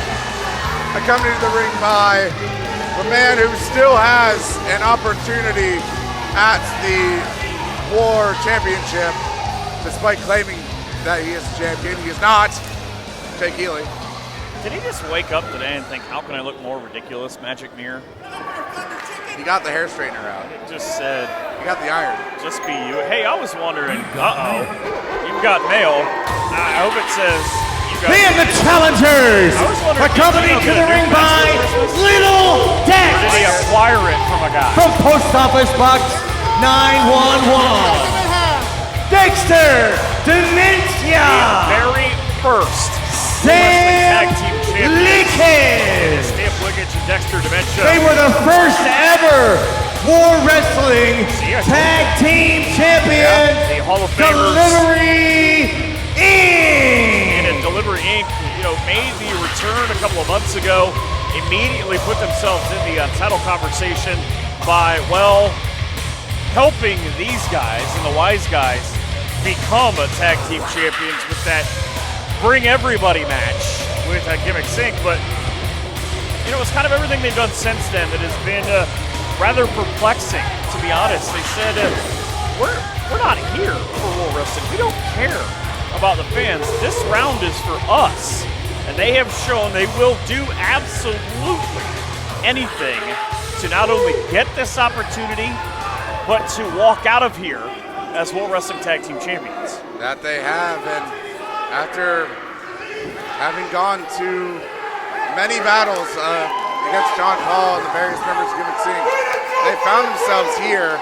accompanied to the ring by the man who still has an opportunity at the War Championship, despite claiming that he is a champion. He is not. Jake Healy. Did he just wake up today and think, how can I look more ridiculous, Magic Mirror? He got the hair straightener out. It just said, He got the iron. just be you. Hey, I was wondering, you've got mail. I hope it says, you guys. And the challengers, I was wondering, accompanied to the ring by Little Or did he Dex acquire it from a guy? from Post Office Box 911. Dexter Dementia. Very first Sam Tag Team Champions. Lickens. Stamp Lickens and Dexter Dementia. They were the first ever War Wrestling See, I told Tag Team Champions. the Hall of Famers. Delivery And Inc. Delivery Inc., made the return a couple of months ago, immediately put themselves in the title conversation by, helping these guys and the Wiseguys become a tag team champions with that bring everybody match with Gimmick Inc. But, it's kind of everything they've done since then that has been rather perplexing, to be honest. They said, we're not here for War Wrestling. We don't care about the fans. This round is for us. And they have shown they will do absolutely anything to not only get this opportunity, but to walk out of here as World Wrestling Tag Team Champions. That they have, and after having gone to many battles against John Paul and the various members of Gimmick Inc., they found themselves here.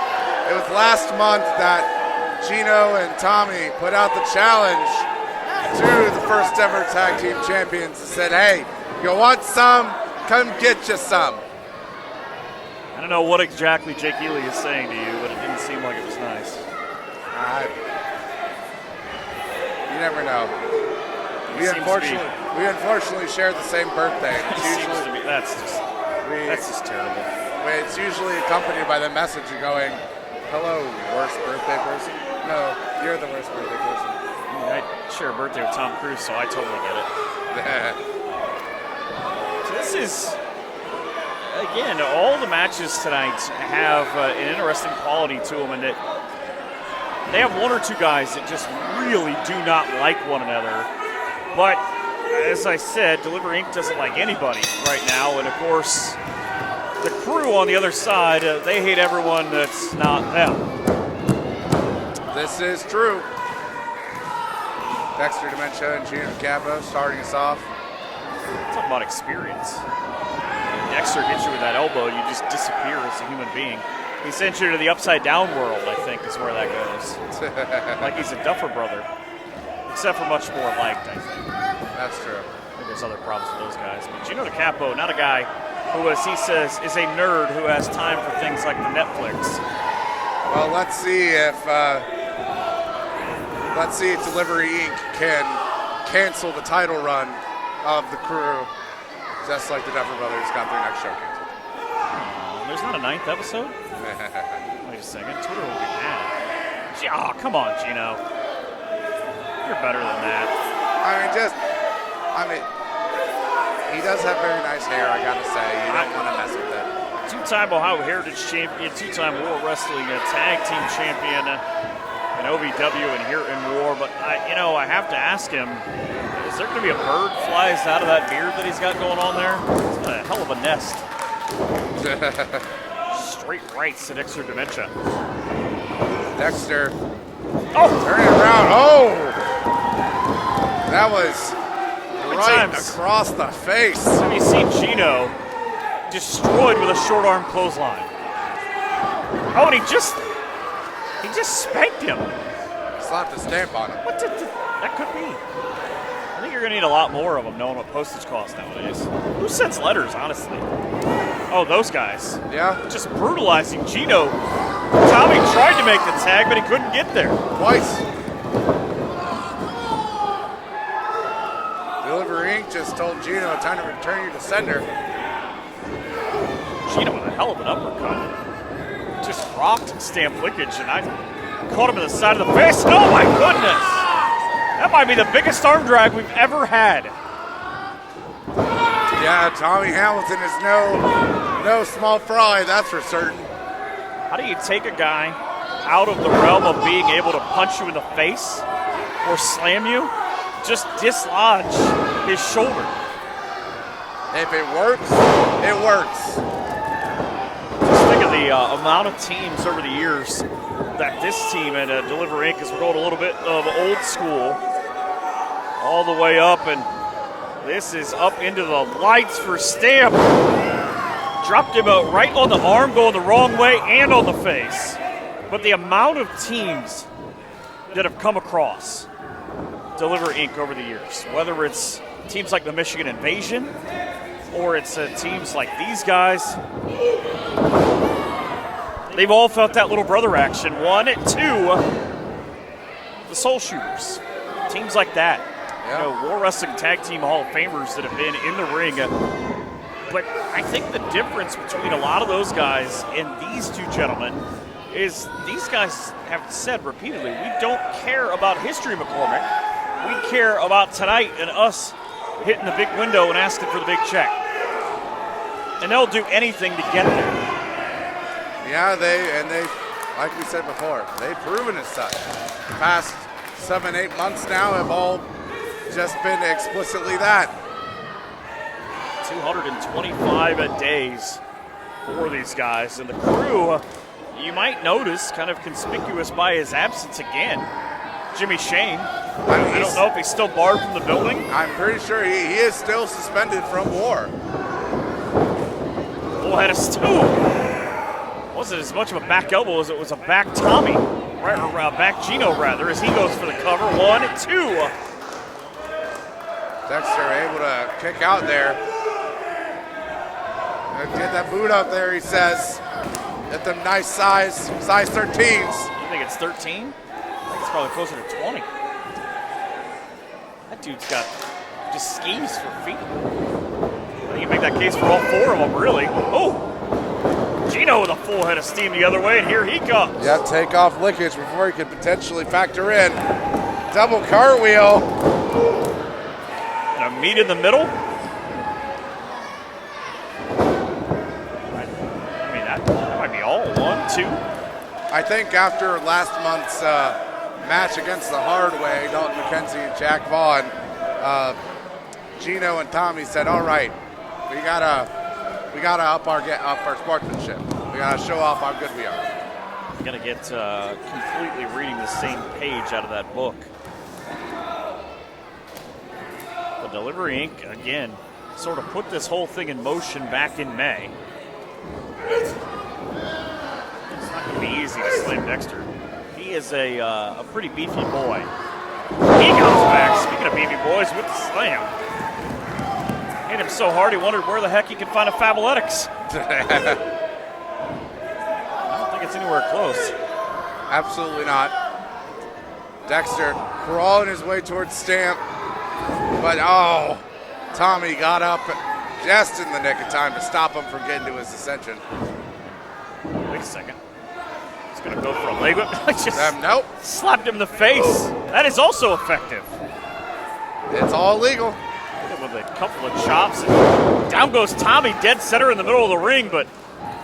It was last month that Gino and Tommy put out the challenge to the first ever Tag Team Champions and said, hey, you want some? Come get you some. I don't know what exactly Jake Ely is saying to you, but it didn't seem like it was nice. You never know. We unfortunately share the same birthday. That's just terrible. It's usually accompanied by the message going, hello, worst birthday person. No, you're the worst birthday person. I share a birthday with Tom Cruise, so I totally get it. So this is, again, all the matches tonight have an interesting quality to them, and that they have one or two guys that just really do not like one another. But as I said, Delivery Inc. doesn't like anybody right now, and of course, the crew on the other side, they hate everyone that's not them. This is true. Dexter Dementia and Gino Capo starting us off. Talk about experience. Dexter gets you with that elbow, you just disappear as a human being. He sent you to the upside down world, I think, is where that goes. Like he's a Duffer brother. Except for much more liked, I think. That's true. I think there's other problems with those guys. But Gino Capo, not a guy who, as he says, is a nerd who has time for things like the Netflix. Well, let's see if Delivery Inc. can cancel the title run of the crew, just like the Duffer Brothers got their next show canceled. There's not a 9th episode? Wait a second. Twitter will be mad. Oh, come on, Gino. You're better than that. He does have very nice hair, I gotta say. You don't want to mess with it. Two-time Ohio Heritage Champion, two-time World Wrestling Tag Team Champion in OVW and here in War. But I have to ask him, is there going to be a bird flies out of that beard that he's got going on there? It's a hell of a nest. Straight rights to Dexter Dementia. Dexter. Turn it around. That was right across the face. Have you seen Gino destroyed with a short arm clothesline? And he just spanked him. Slapped a stamp on him. That could be. I think you're going to need a lot more of them, knowing what postage costs nowadays. Who sends letters, honestly? Oh, those guys. Yeah. Just brutalizing Gino. Tommy tried to make the tag, but he couldn't get there. Twice. Delivery Inc. just told Gino time to return you to sender. Gino with a hell of an uppercut. Just rocked Stamp Lickage, and I caught him in the side of the face. Oh my goodness! That might be the biggest arm drag we've ever had. Yeah, Tommy Hamilton is no small fry, that's for certain. How do you take a guy out of the realm of being able to punch you in the face or slam you? Just dislodge his shoulder. If it works, it works. Just think of the amount of teams over the years that this team and Deliver Inc., as we're going a little bit of old school, all the way up, and this is up into the lights for Stamp. Dropped him out right on the arm, going the wrong way, and on the face. But the amount of teams that have come across Delivery Inc. over the years, whether it's teams like the Michigan Invasion or it's teams like these guys, they've all felt that little brother action. 1, 2, the Soul Shooters, teams like that. Yeah. You know, War Wrestling Tag Team Hall of Famers that have been in the ring. But I think the difference between a lot of those guys and these two gentlemen is these guys have said repeatedly, we don't care about history, McCormick. We care about tonight and us hitting the big window and asking for the big check. And they'll do anything to get there. Yeah, they, like we said before, they've proven it such. The past 7, 8 months now have all just been explicitly that. 225 days for these guys. And the crew, you might notice, kind of conspicuous by his absence again, Jimmy Shane. I don't know if he's still barred from the building. I'm pretty sure he is still suspended from War. Full head of stew. Wasn't as much of a back elbow as it was a back Tommy, right, or back Gino rather, as he goes for the cover. 1, 2. Dexter able to kick out there. Get that boot out there, he says. Get them nice size 13s. You think it's 13? I think it's probably closer to 20. That dude's got just skis for feet. I think you make that case for all 4 of them, really. Oh! Gino with a full head of steam the other way, and here he comes. Yeah, take off lickage before he could potentially factor in. Double cartwheel. And a meet in the middle. I mean, that might be all. 1, 2. I think after last month's match against the hard way, Dalton McKenzie and Jack Vaughn, Gino and Tommy said, all right, we gotta up our sportsmanship. We gotta show off how good we are. Gonna get completely reading the same page out of that book. The Delivery Inc. again sort of put this whole thing in motion back in May. It's not gonna be easy to slam Dexter. He is a pretty beefy boy. He comes back, speaking of beefy boys, with the slam. Hit him so hard he wondered where the heck he could find a Fabletics. I don't think it's anywhere close. Absolutely not. Dexter crawling his way towards Stamp. But, oh, Tommy got up just in the nick of time to stop him from getting to his ascension. Wait a second. He's going to go for a leg whip. Nope. Slapped him in the face. That is also effective. It's all legal. With a couple of chops. And down goes Tommy, dead center in the middle of the ring, but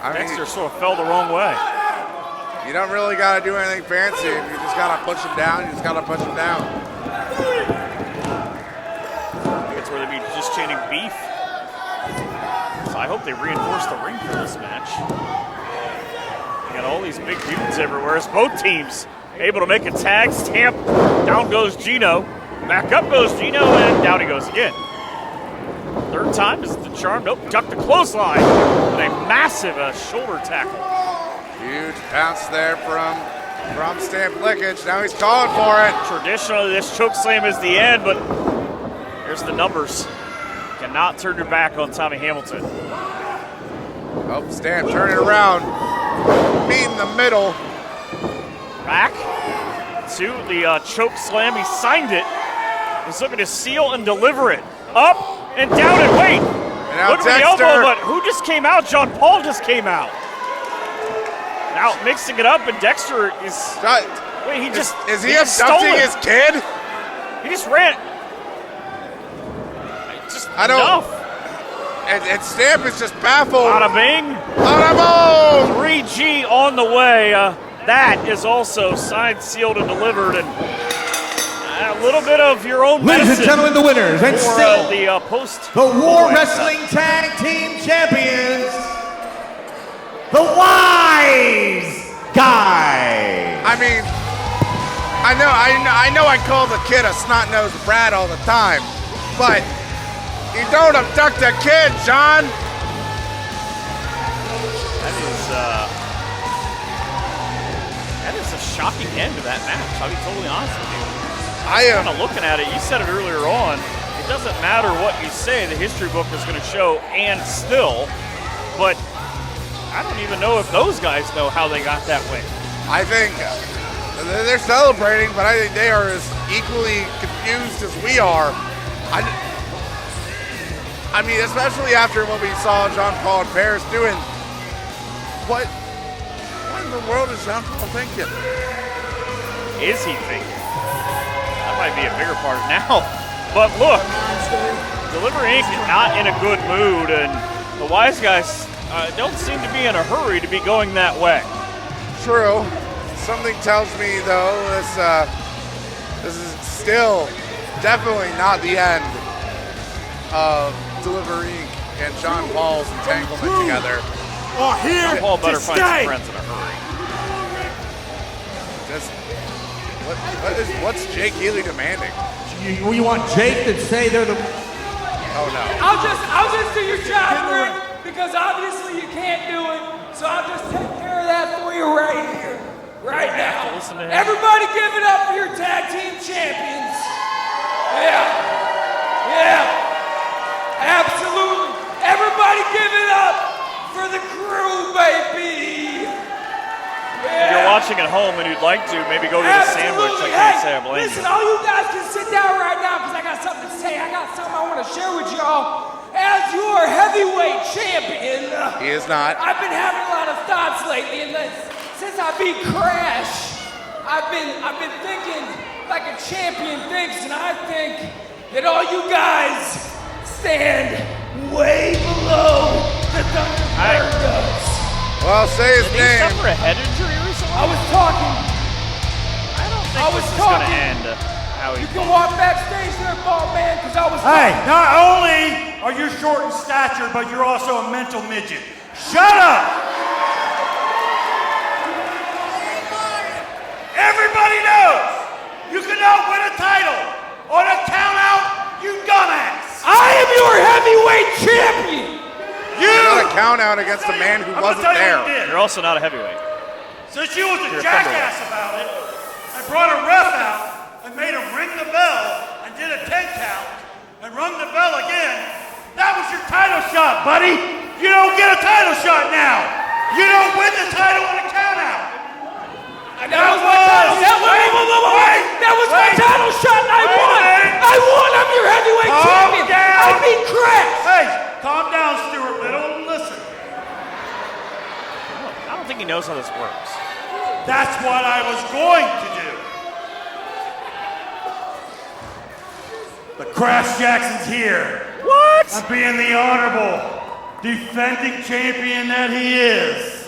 Dexter sort of fell the wrong way. You don't really got to do anything fancy. You just got to push him down. You just got to push him down. I think it's where they'd be just chanting beef. So I hope they reinforce the ring for this match. You got all these big dudes everywhere. It's both teams able to make a tag. Stamp. Down goes Gino. Back up goes Gino, and down he goes again. Third time is the charm. Nope, ducked the clothesline. And a massive shoulder tackle. Huge bounce there from Stamp Lickage. Now he's calling for it. Traditionally, this choke slam is the end, but here's the numbers. Cannot turn your back on Tommy Hamilton. Oh, Stamp turning around. Meet in the middle. Back to the choke slam. He signed it. He's looking to seal and deliver it. Up and down and wait. And now looking for the elbow, but who just came out? John Paul just came out. Now mixing it up, and Dexter is. Wait, he just. Is he abducting his kid? He just ran. I don't. Enough. And Stamp is just baffled. Bada bing. Bada boom. 3G on the way. That is also signed, sealed, and delivered. And a little bit of your own medicine. Ladies and gentlemen, the winners, and for, still the War Wrestling Tag Team Champions, the Wiseguys. I mean, I know I call the kid a snot-nosed brat all the time, but you don't abduct a kid, John. That is a shocking end to that match. I'll be totally honest with you. I am kind of looking at it. You said it earlier on. It doesn't matter what you say. The history book is going to show and still, but I don't even know if those guys know how they got that way. I think they're celebrating, but I think they are as equally confused as we are. I mean, especially after what we saw Jean Paul and Paris doing. What in the world is Jean Paul thinking? Is he thinking? That might be a bigger part now. But look, Deliver Inc. not in a good mood, and the Wiseguys don't seem to be in a hurry to be going that way. True. Something tells me, though, this is still definitely not the end of Deliver Inc. and John Paul's entanglement together. John Paul better find some friends in a hurry. What's Jake Healy demanding? You want Jake to say they're the... Oh, no. I'll just do your job, Rick, because obviously you can't do it. So I'll just take care of that for you right here, right now. Everybody give it up for your tag team champions. Yeah, absolutely. Everybody give it up for the crew, baby. If you're watching at home and you'd like to, maybe go get a sandwich. I can't say I blame listen, you. all you guys can sit down right now because I got something to say. I got something I want to share with y'all. As your heavyweight champion, He is not. I've been having a lot of thoughts lately, and since I beat Crash, I've been thinking like a champion thinks, and I think that all you guys stand way below the Thunderbird does. Well, say his Did he name. suffer a head injury recently? I was talking. I don't think I was this is going to talking. end how he You can walk backstage there, ball man, because I was Hey, talking. not only are you short in stature, but you're also a mental midget. Shut up! Everybody knows you cannot win a title on a count out, you dumbass! I am your heavyweight champion! Not a count out against a man who I'm gonna wasn't tell you there. what you did. You're also not a heavyweight. Since you was a You're a jackass about it, I brought a ref out and made him ring the bell and did a 10 count and rung the bell again. That was your title shot, buddy. You don't get a title shot now. You don't win the title on a count out. That was my title shot and I won! I won! I'm your heavyweight champion! Down. I beat Crash! Hey, calm down, Stuart Little, and listen. I don't think he knows how this works. That's what I was going to do. But Crash Jackson's here. What? I'm being the honorable, defending champion that he is.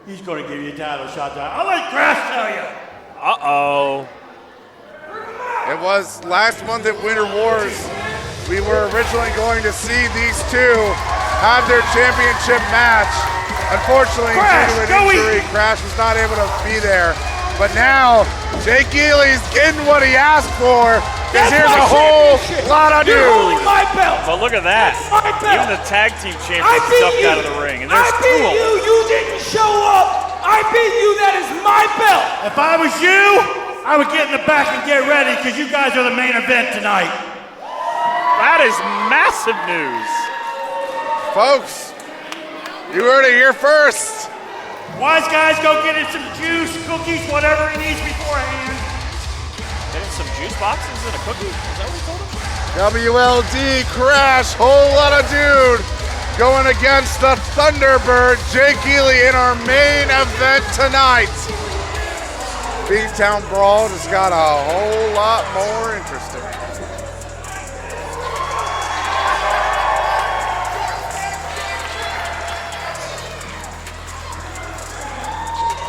He's going to give you a title shot. I'll let Crash tell you. Uh-oh. It was last month at Winter Wars. We were originally going to see these two have their championship match. Unfortunately, due to an injury, Crash was not able to be there. But now, Jake Healy's getting what he asked for. Because here's a whole lot of You're holding news. my belt! But look at that. That's my belt. Even the tag team I champions beat ducked you! out of the ring. And there's I two beat of you! them. You didn't show up! I beat you! That is my belt! If I was you, I would get in the back and get ready because you guys are the main event tonight. That is massive news. Folks, you heard it here first. Wiseguys, go get him some juice, cookies, whatever he needs beforehand. Get him some juice boxes and a cookie? Is that what he told him? WLD Crash, whole lot of dude going against the Thunderbird, Jake Healy in our main event tonight. Beantown Brawl just got a whole lot more interesting.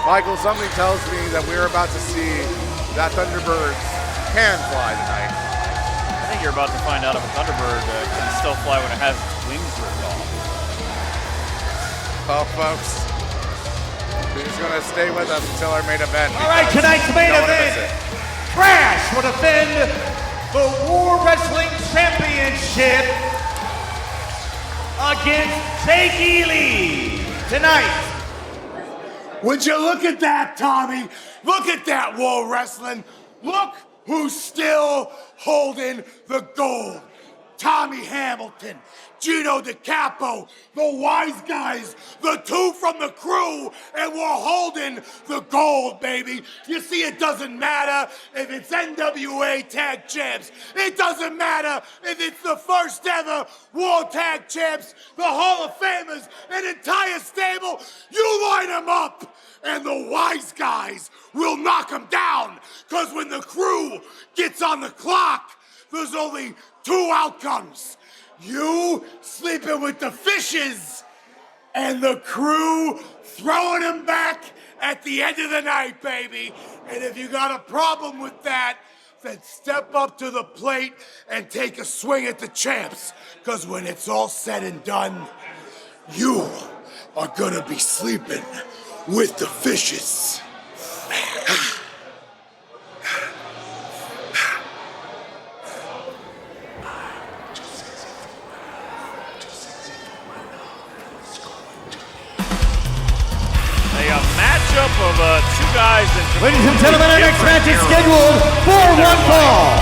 Michael, something tells me that we're about to see that Thunderbird can fly tonight. I think you're about to find out if a Thunderbird can still fly when it has its wings ripped off. Well, folks, He's going to stay with us until our main event. All right, tonight's main event. Crash will defend the War Wrestling Championship against Jakey Lee tonight. Would you look at that, Tommy? Look at that, War Wrestling. Look who's still holding the gold. Tommy Hamilton, Gino DiCapo, the Wiseguys, the two from the crew, and we're holding the gold, baby. You see, it doesn't matter if it's NWA Tag Champs. It doesn't matter if it's the first ever World Tag Champs, the Hall of Famers, an entire stable. You line them up, and the Wiseguys will knock them down. Because when the crew gets on the clock, there's only two outcomes. You sleeping with the fishes, and the crew throwing them back at the end of the night, baby. And if you got a problem with that, then step up to the plate and take a swing at the champs. Because when it's all said and done, you are gonna be sleeping with the fishes. Matchup of two guys in Ladies and gentlemen, our next match is scheduled for one fall.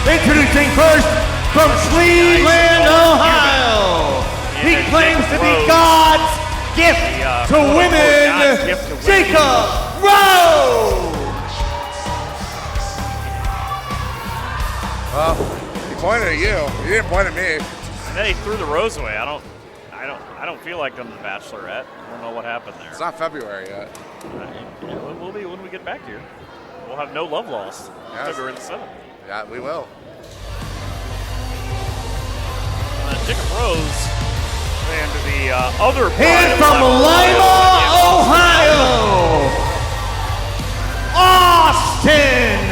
Introducing first from Cleveland, Ohio. He claims to be God's gift to women, Jacob Rose. Well, he pointed at you. He didn't point at me. And then he threw the rose away. I don't feel like I'm the Bachelorette. I don't know what happened there. It's not February yet. We'll be when we get back here. We'll have no love lost. Yes. February the 7th. Yeah, we will. Jacob Rose and the other And from Lima, Ohio, Austin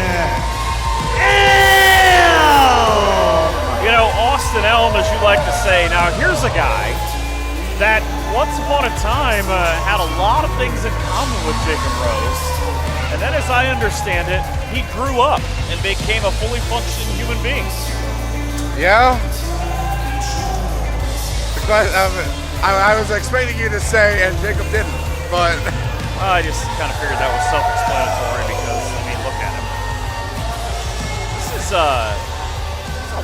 Elm. You know, Austin Elm, as you like to say. Now, here's a guy that once upon a time had a lot of things in common with Jacob Rose. And then, as I understand it, he grew up and became a fully functioning human being. Yeah. But I was expecting you to say, and Jacob didn't, but... I just kind of figured that was self-explanatory because, I mean, look at him. This is a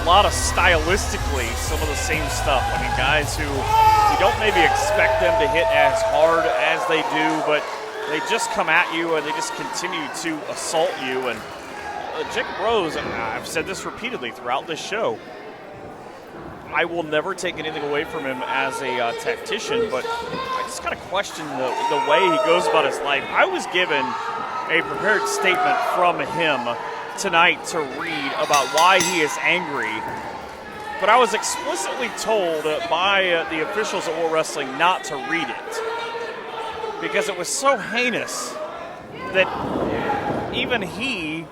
lot of stylistically some of the same stuff. I mean, guys who you don't maybe expect them to hit as hard as they do, but they just come at you and they just continue to assault you. And Jacob Rose, and I've said this repeatedly throughout this show, I will never take anything away from him as a tactician, but I just kind of question the way he goes about his life. I was given a prepared statement from him tonight to read about why he is angry, but I was explicitly told by the officials at War Wrestling not to read it because it was so heinous that even he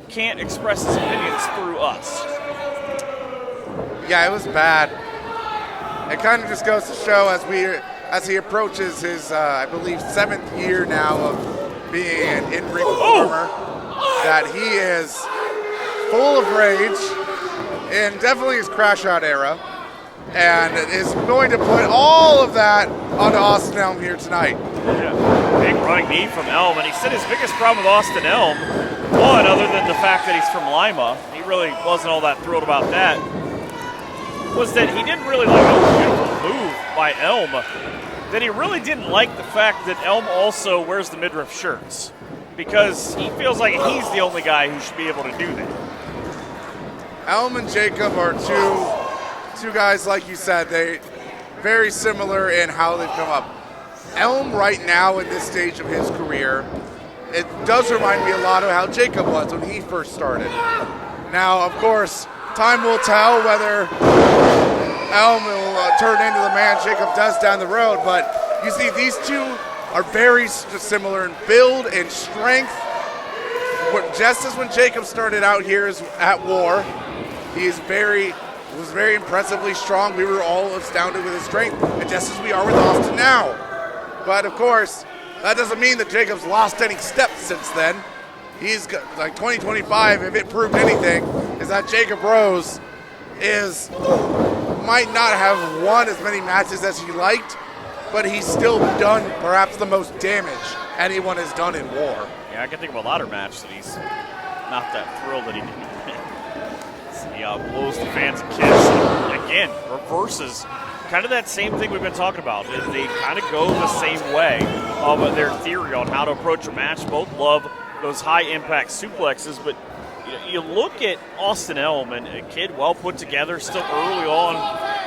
can't express his opinions through us. Yeah, it was bad. It kind of just goes to show as he approaches his, I believe, 7th year now of being an in-ring performer, that he is full of rage in definitely his Crash Out era, and is going to put all of that onto Austin Elm here tonight. Yeah, big running knee from Elm, and he said his biggest problem with Austin Elm, one, other than the fact that he's from Lima, he really wasn't all that thrilled about that, was that he didn't really like a beautiful move by Elm, that he really didn't like the fact that Elm also wears the midriff shirts, because he feels like he's the only guy who should be able to do that. Elm and Jacob are two guys, like you said, they very similar in how they've come up. Elm right now in this stage of his career, it does remind me a lot of how Jacob was when he first started. Now, of course, time will tell whether Elm will turn into the man Jacob does down the road, but you see these two are very similar in build and strength. Just as when Jacob started out here at War, he was very impressively strong. We were all astounded with his strength, and just as we are with Austin now. But of course, That doesn't mean that Jacob's lost any steps since then. He's got, like 2025, if it proved anything, is that Jacob Rose might not have won as many matches as he liked, but he's still done perhaps the most damage anyone has done in War. Yeah, I can think of a ladder match that he's not that thrilled that he didn't win. He blows the fans a kiss. And again, reverses kind of that same thing we've been talking about. They kind of go the same way of their theory on how to approach a match. Both love those high-impact suplexes, but you look at Austin Elm, and a kid well put together, still early on.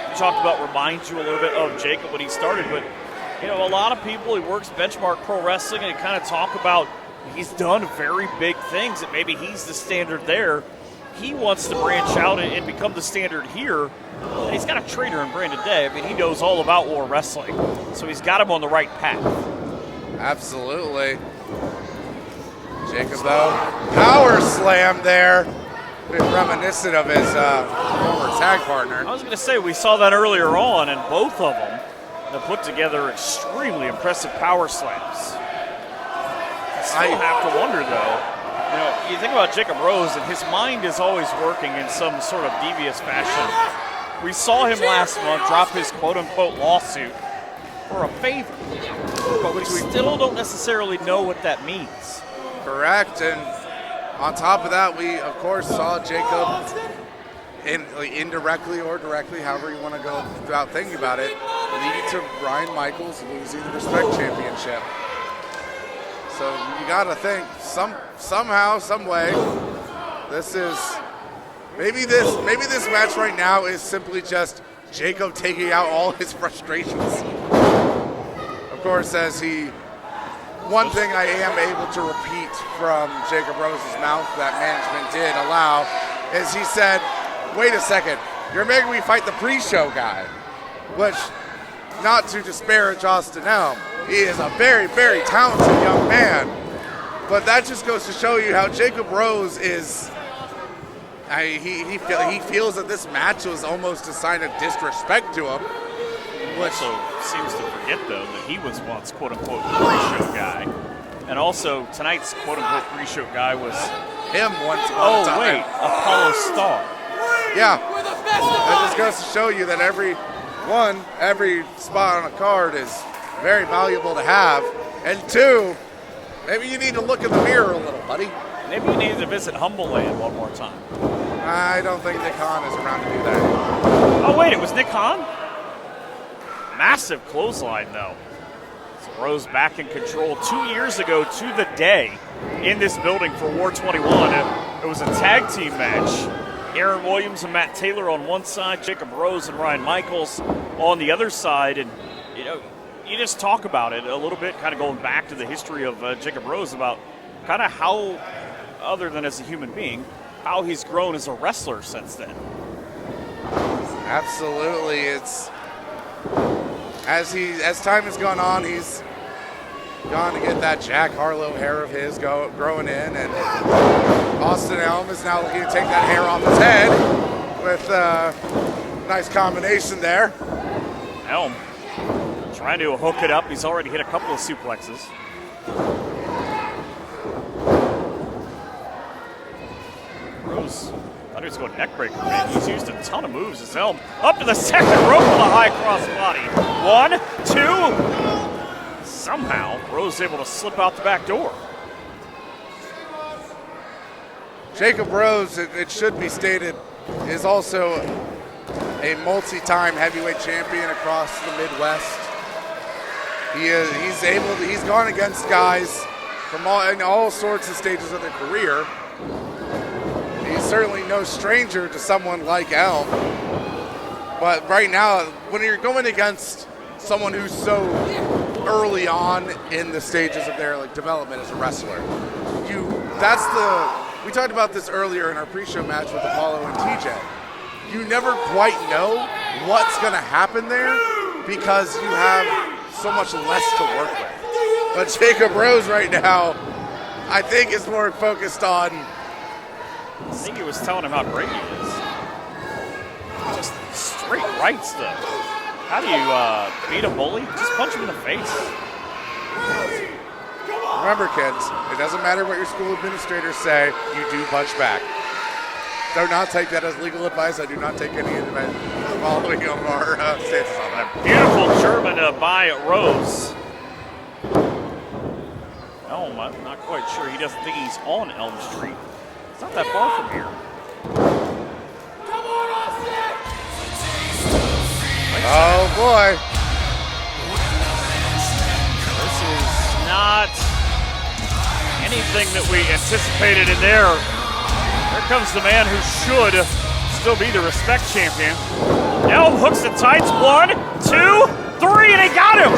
You talked about reminds you a little bit of Jacob when he started, but a lot of people, he works Benchmark Pro Wrestling, and kind of talk about he's done very big things, that maybe he's the standard there. He wants to branch out and become the standard here. And he's got a trainer in Brandon Day. I mean, he knows all about War Wrestling, so he's got him on the right path. Absolutely. Jacob, though, power slam there. A bit reminiscent of his former tag partner. I was going to say, we saw that earlier on, and both of them have put together extremely impressive power slams. I still have to wonder, though, you think about Jacob Rose, and his mind is always working in some sort of devious fashion. We saw him last month drop his quote-unquote lawsuit for a favor, but we still don't necessarily know what that means. Correct, and on top of that, we, of course, saw Jacob indirectly or directly, however you want to go without thinking about it, lead to Brian Michaels losing the Respect Championship. So you got to think, somehow, some way, maybe this match right now is simply just Jacob taking out all his frustrations. Of course, one thing I am able to repeat from Jacob Rose's mouth that management did allow is he said, wait a second, you're making me fight the pre-show guy, which, not to disparage Austin Elm, he is a very, very talented young man, but that just goes to show you how Jacob Rose is, he feels that this match was almost a sign of disrespect to him. Which also seems to forget, though, that he was once quote-unquote pre-show guy. And also, tonight's quote-unquote pre-show guy was him once upon a time. Oh, wait, Apollo Star. Yeah, that just goes to show you that every spot on a card is very valuable to have. And two, maybe you need to look in the mirror a little, buddy. Maybe you need to visit Humble Land one more time. I don't think Nick Hahn is around to do that. Oh, wait, it was Nick Hahn? Massive clothesline, though. So Rose back in control 2 years ago to the day in this building for War 21. It was a tag team match. Aaron Williams and Matt Taylor on one side, Jacob Rose and Ryan Michaels on the other side. And, you just talk about it a little bit, kind of going back to the history of Jacob Rose about kind of how, other than as a human being, how he's grown as a wrestler since then. Absolutely. As time has gone on, he's gone to get that Jack Harlow hair of his growing in, and Austin Elm is now looking to take that hair off his head with a nice combination there. Elm trying to hook it up. He's already hit a couple of suplexes. Rose, I thought he was going neck breaker. Man, he's used a ton of moves. His Elm up to the second rope with a high cross body. 1, 2. Somehow, Rose able to slip out the back door. Jacob Rose, it should be stated, is also a multi-time heavyweight champion across the Midwest. He's gone against guys from all sorts of stages of their career. He's certainly no stranger to someone like Elm. But right now, when you're going against someone who's so early on in the stages of their development as a wrestler, we talked about this earlier in our pre-show match with Apollo and TJ. You never quite know what's going to happen there because you have so much less to work with. But Jacob Rose right now, I think, is more focused on... I think he was telling him how great he is. Just straight rights, though. How do you beat a bully? Just punch him in the face. Remember, kids, it doesn't matter what your school administrators say, you do punch back. Do not take that as legal advice. I do not take any of the following of our stances on that. Beautiful German by Rose. Elm, I'm not quite sure. He doesn't think he's on Elm Street. It's not that far from here. Come on, Austin! Oh, boy. This is not anything that we anticipated in there. Here comes the man who should still be the respect champion. Elm hooks the tights. 1, 2, 3, and he got him.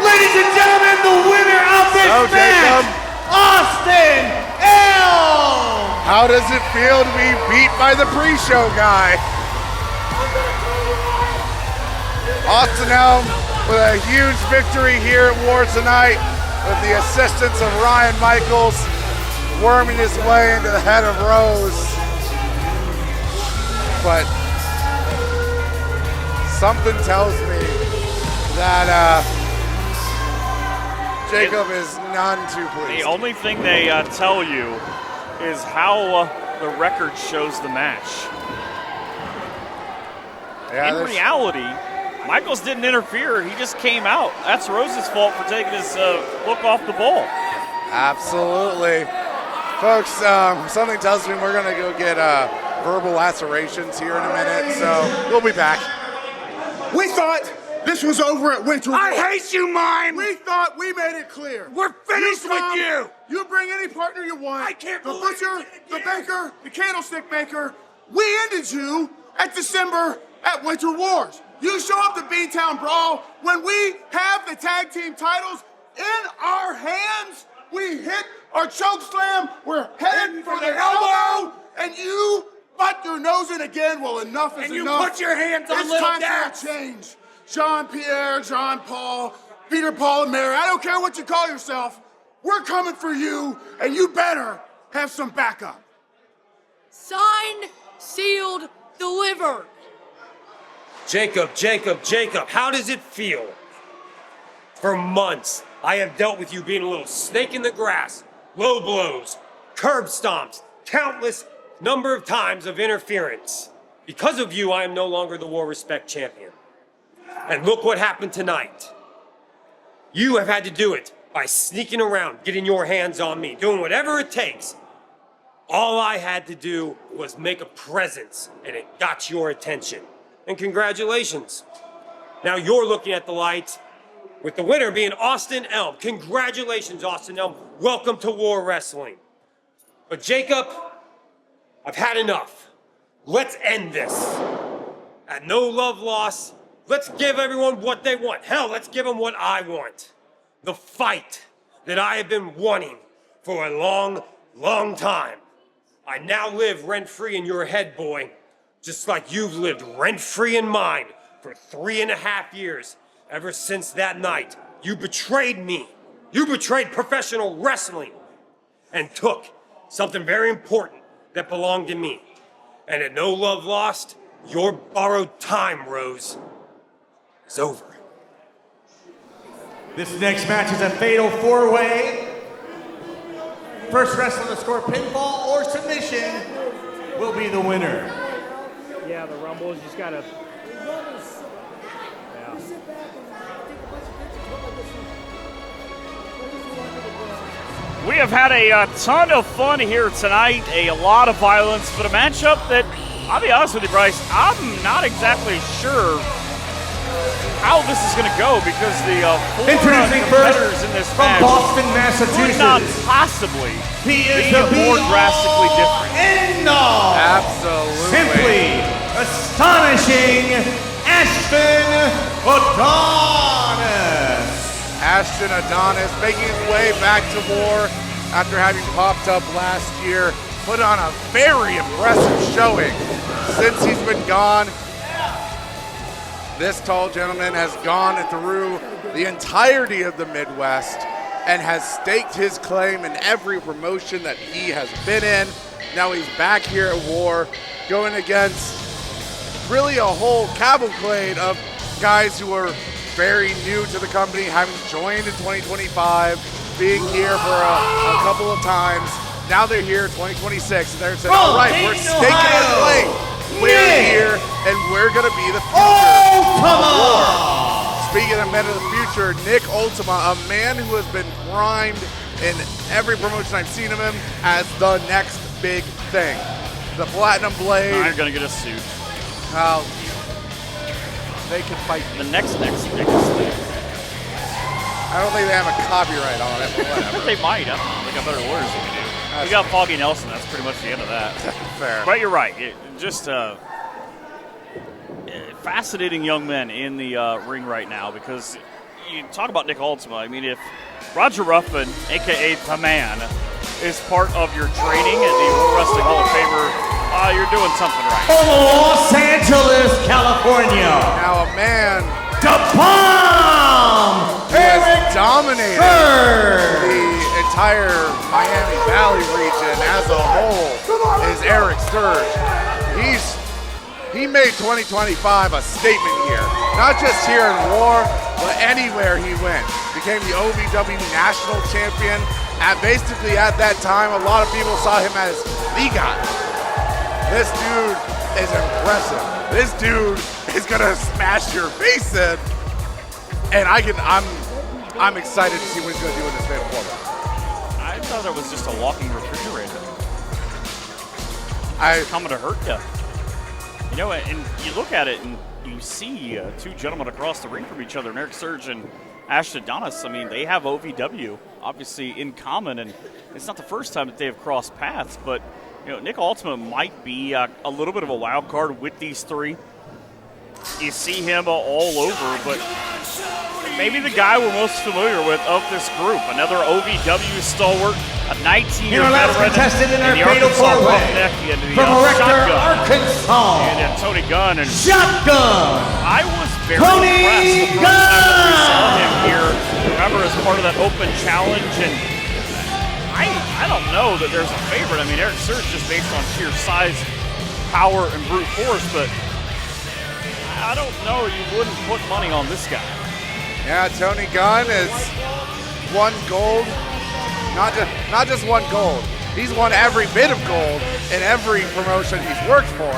Ladies and gentlemen, the winner of this match, Austin Elm! How does it feel to be beat by the pre-show guy? Austin Elm with a huge victory here at War tonight with the assistance of Ryan Michaels worming his way into the head of Rose. But something tells me that Jacob is none too pleased. The only thing they tell you is how the record shows the match. Yeah, in reality, Michaels didn't interfere. He just came out. That's Rose's fault for taking his look off the ball. Absolutely. Folks, something tells me we're going to go get verbal lacerations here in a minute, so we'll be back. We thought this was over at Winter I War. hate you, Mime! We thought we made it clear. We're finished with you! You bring any partner you want. I can't The believe butcher, you did it the again. baker, the candlestick maker. We ended you at December at Winter Wars. You show up to Beantown Brawl when we have the tag team titles in our hands. We hit our choke slam. We're headed for the elbow, and you butt your nose in again. Well, enough is And you enough. put your hands on it's little time Dax. for a change. Jean-Pierre, Jean-Paul, Peter, Paul, and Mary. I don't care what you call yourself. We're coming for you, and you better have some backup. Signed, sealed, delivered. Jacob, how does it feel? For months, I have dealt with you being a little snake in the grass, low blows, curb stomps, countless number of times of interference. Because of you, I am no longer the War Respect Champion. And look what happened tonight. You have had to do it by sneaking around, getting your hands on me, doing whatever it takes. All I had to do was make a presence, and it got your attention. And congratulations. Now you're looking at the lights, with the winner being Austin Elm. Congratulations, Austin Elm. Welcome to War Wrestling. But Jacob, I've had enough. Let's end this. At no love lost, let's give everyone what they want. Hell, let's give them what I want. The fight that I have been wanting for a long, long time. I now live rent-free in your head, boy. Just like you've lived rent-free in mine for 3.5 years. Ever since that night, you betrayed me. You betrayed professional wrestling and took something very important that belonged to me. And at no love lost, your borrowed time, Rose, is over. This next match is a fatal four-way. First wrestler to score pinfall or submission will be the winner. Yeah, the Rumble, you just gotta. We have had a ton of fun here tonight, a lot of violence, but a matchup that, I'll be honest with you, Bryce, I'm not exactly sure how this is going to go because the four competitors in this from match Boston, Massachusetts, could not possibly he is be the more drastically different. Absolutely. Simply astonishing Ashton Adonis. Ashton Adonis making his way back to War after having popped up last year. Put on a very impressive showing since he's been gone. This tall gentleman has gone through the entirety of the Midwest and has staked his claim in every promotion that he has been in. Now he's back here at War, going against really a whole cavalcade of guys who are very new to the company, having joined in 2025, being here for a couple of times. Now they're here 2026. They're saying, all right, we're staking a claim. We're here, and we're going to be the future of war. Speaking of men of the future, Nick Ultima, a man who has been primed in every promotion I've seen of him as the next big thing. The Platinum Blade. I'm going to get a suit. Well, they can fight the next biggest thing. I don't think they have a copyright on it, but whatever. They might. I don't know. They got better lawyers than we do. We got Foggy Nelson. That's pretty much the end of that. Fair. But you're right. Just fascinating young men in the ring right now, because you talk about Nick Ultima. I mean, if Roger Ruffin, a.k.a. The Man, is part of your training at the World Wrestling Hall of Famer, you're doing something right. Los Angeles, California. Now a man The Bomb! has dominated the entire Miami Valley region as a whole is Erik Sturge. He made 2025 a statement here. Not just here in War, but anywhere he went. Became the OVW National Champion. Basically at that time, a lot of people saw him as the guy. This dude is impressive. This dude is gonna smash your face in. And I'm excited to see what he's gonna do in this fatal four-way. I thought it was just a walking refrigerator. Coming to hurt you. You know, and you look at it and you see two gentlemen across the ring from each other, Erik Sturge and Ashton Adonis. I mean, they have OVW obviously in common, and it's not the first time that they have crossed paths, but you know, Nick Ultima might be a little bit of a wild card with these three. You see him all over, but maybe the guy we're most familiar with of this group, another OVW stalwart, a 19-year veteran contested in our the fatal Arkansas four-way. Roughneck, the From Erector, Shotgun, Arkansas. and Tony Gunn. And Shotgun. I was very Tony impressed the first time that we saw him here. Remember, as part of that open challenge, and I don't know that there's a favorite. I mean, Erik Sturge just based on sheer size, power, and brute force, but I don't know. You wouldn't put money on this guy. Yeah, Tony Gunn has won gold. Not just won gold. He's won every bit of gold in every promotion he's worked for.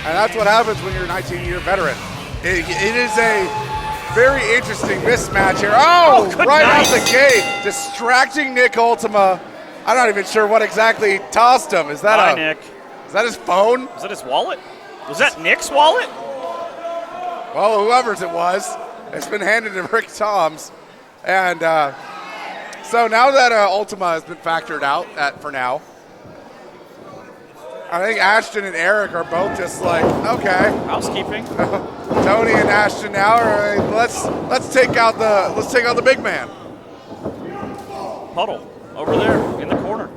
And that's what happens when you're a 19-year veteran. It is a very interesting mismatch here. Oh right out the gate, distracting Nick Ultima. I'm not even sure what exactly tossed him. Is that Nick. Is that his phone? Was that his wallet? Was that Nick's wallet? Well, whoever's it was, it's been handed to Rick Toms. And so now that Ultima has been factored out for now, I think Ashton and Erik are both just like, okay. Housekeeping. Tony and Ashton now are like, let's take out the big man. Puddle over there in the corner.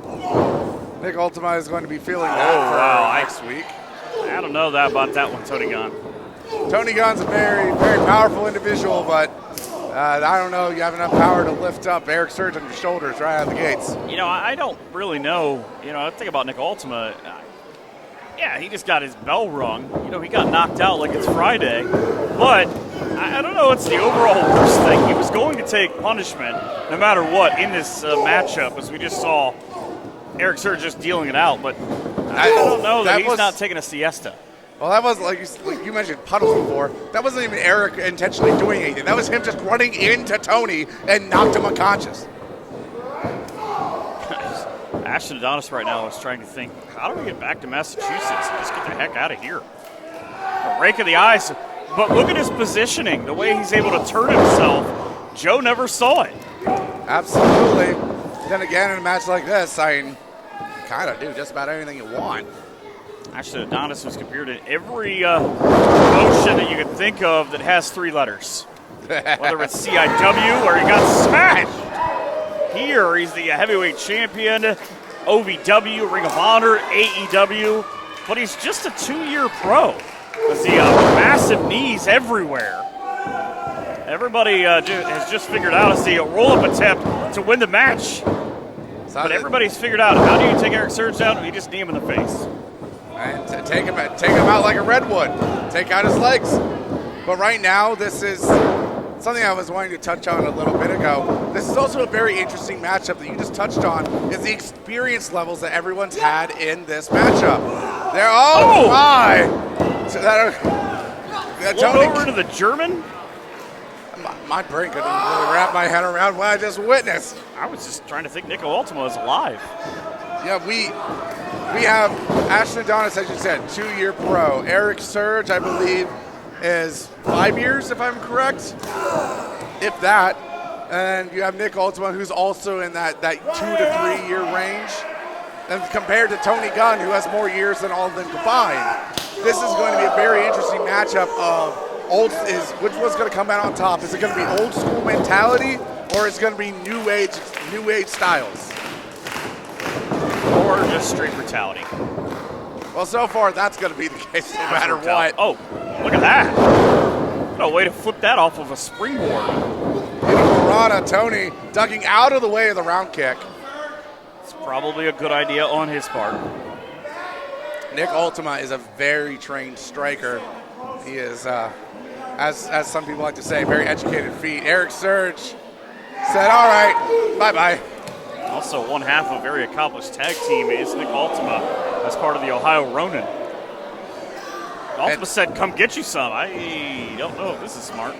Nick Ultima is going to be feeling that next week. I don't know about that one, Tony Gunn. Tony Gunn's a very, very powerful individual, but I don't know. You have enough power to lift up Erik Sturge on your shoulders right out of the gates. You know, I don't really know. You know, I think about Nick Ultima. Yeah, he just got his bell rung. You know, he got knocked out like it's Friday. But I don't know. It's the overall worst thing. He was going to take punishment no matter what in this matchup, as we just saw Erik Sturge just dealing it out. But I don't know that he's not taking a siesta. Well, that was like you mentioned puddles before. That wasn't even Erik intentionally doing anything. That was him just running into Tony and knocked him unconscious. Ashton Adonis right now is trying to think, how do we get back to Massachusetts and just get the heck out of here? A rake of the eyes. But look at his positioning, the way he's able to turn himself. Joe never saw it. Absolutely. Then again, in a match like this, I mean, you kind of do just about anything you want. Ashton Adonis was compared in every promotion that you can think of that has three letters. Whether it's CIW or he got smashed. Here, he's the heavyweight champion, OVW, Ring of Honor, AEW, but he's just a 2-year pro. With the massive knees everywhere. Everybody has just figured out it's the roll-up attempt to win the match. But everybody's figured out, how do you take Erik Sturge down? You just knee him in the face. And take him out like a redwood. Take out his legs. But right now, this is something I was wanting to touch on a little bit ago. This is also a very interesting matchup that you just touched on, is the experience levels that everyone's had in this matchup. My! So over to the German? My brain couldn't really wrap my head around what I just witnessed. I was just trying to think Nico Ultima is alive. Yeah, we have Ashton Adonis, as you said, 2-year pro. Erik Surge, I believe, is 5 years, if I'm correct. If that. And you have Nick Ultima, who's also in that 2 to 3 year range. And compared to Tony Gunn, who has more years than all of them combined. This is going to be a very interesting matchup of which one's going to come out on top? Is it going to be old school mentality, or is it going to be new age styles? Or just straight brutality. Well, so far that's going to be the case no matter what. Oh, look at that. What a way to flip that off of a springboard. Piranha, Tony ducking out of the way of the round kick. It's probably a good idea on his part. Nick Ultima is a very trained striker. He is, as some people like to say, very educated feet. Erik Surge said, all right, bye-bye. Also, one half of a very accomplished tag team is Nick Ultima as part of the Ohio Ronin. Ultima said, come get you some. I don't know if this is smart.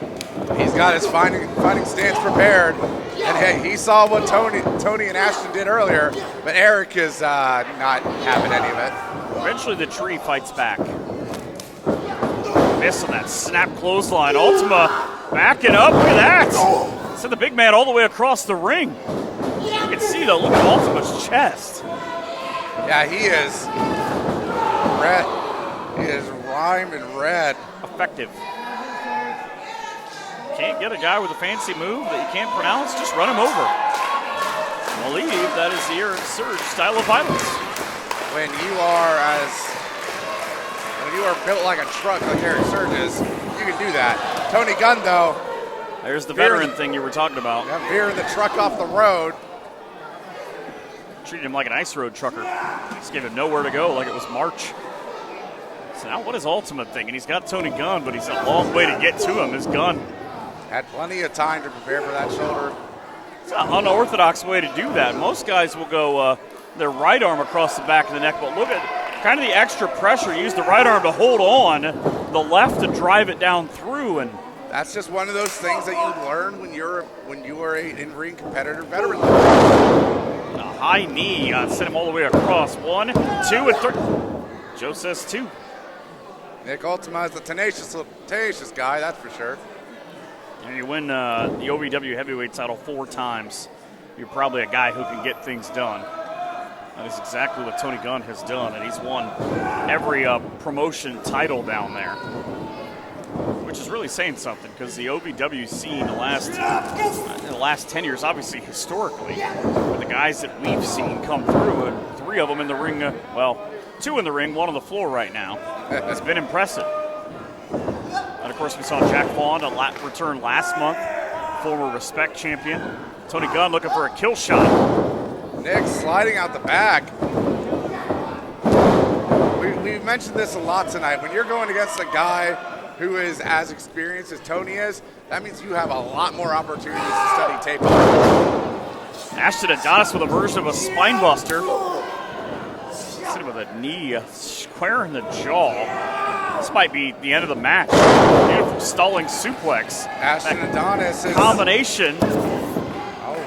He's got his fighting stance prepared. And hey, he saw what Tony and Ashton did earlier, but Erik is not having any of it. Eventually the tree fights back. Miss on that snap clothesline. Ultima backing up. Look at that. Send the big man all the way across the ring. You can see, though, look at Ultima's chest. Yeah, he is red. He is rhymed and red. Effective. Can't get a guy with a fancy move that you can't pronounce, just run him over. I believe that is the Erik Surge style of violence. When you are built like a truck like Erik Surge is, you can do that. Tony Gunn, though. There's the veteran thing you were talking about. Yeah, veering the truck off the road. Treated him like an ice road trucker. Just gave him nowhere to go like it was March. So now what is Ultima thinking? He's got Tony Gunn, but he's a long way to get to him. Is Gunn. Had plenty of time to prepare for that shoulder. It's an unorthodox way to do that. Most guys will go their right arm across the back of the neck, but look at kind of the extra pressure. Use the right arm to hold on, the left to drive it down through, and that's just one of those things that you learn when you are an in-ring competitor veteran. A high knee sent him all the way across. 1, 2, and 3. Joe says 2. Nick Ultima is a tenacious guy, that's for sure. And you win the OVW heavyweight title 4 times. You're probably a guy who can get things done. That is exactly what Tony Gunn has done, and he's won every promotion title down there, which is really saying something because the OVW scene in the last 10 years, obviously historically, with the guys that we've seen come through, and 3 of them in the ring, 2 in the ring, 1 on the floor right now, has been impressive. And of course, we saw Jack Vaughn return last month, former Respect champion. Tony Gunn looking for a kill shot. Nick sliding out the back. We've mentioned this a lot tonight. When you're going against a guy who is as experienced as Tony is, that means you have a lot more opportunities to study tape. Ashton Adonis with a version of a spine buster. Sitting with a knee square in the jaw. This might be the end of the match. Beautiful stalling suplex. Ashton Adonis is combination.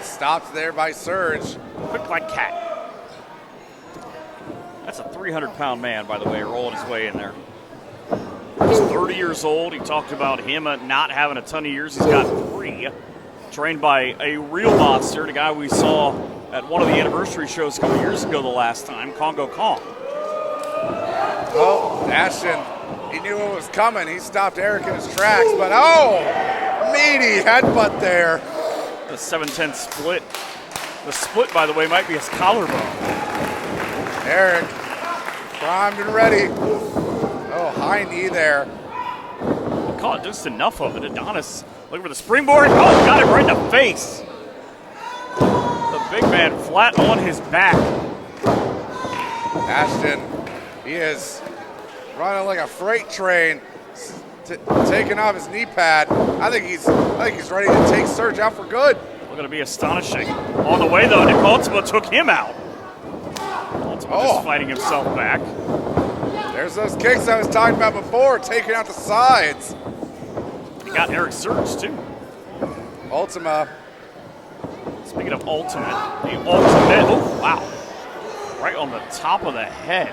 Stopped there by Surge. Quick like cat. That's a 300-pound man, by the way, rolling his way in there. He's 30 years old. He talked about him not having a ton of years. He's got 3. Trained by a real monster, the guy we saw at one of the anniversary shows a couple years ago the last time, Congo Kong. Oh, Ashton, he knew what was coming. He stopped Erik in his tracks, but meaty headbutt there. The 7-10 split. The split, by the way, might be his collarbone. Erik, primed and ready. Oh, high knee there. Caught just enough of it. Adonis looking for the springboard. Oh, got him right in the face. The big man flat on his back. Ashton, he is running like a freight train. taking off his knee pad. I think he's ready to take Surge out for good. We're going to be astonishing. On the way, though, Nick Ultima took him out. Ultima just fighting himself back. There's those kicks I was talking about before, taking out the sides. He got Erik Surge, too. Ultima. Speaking of ultimate, the ultimate, oh, wow. Right on the top of the head.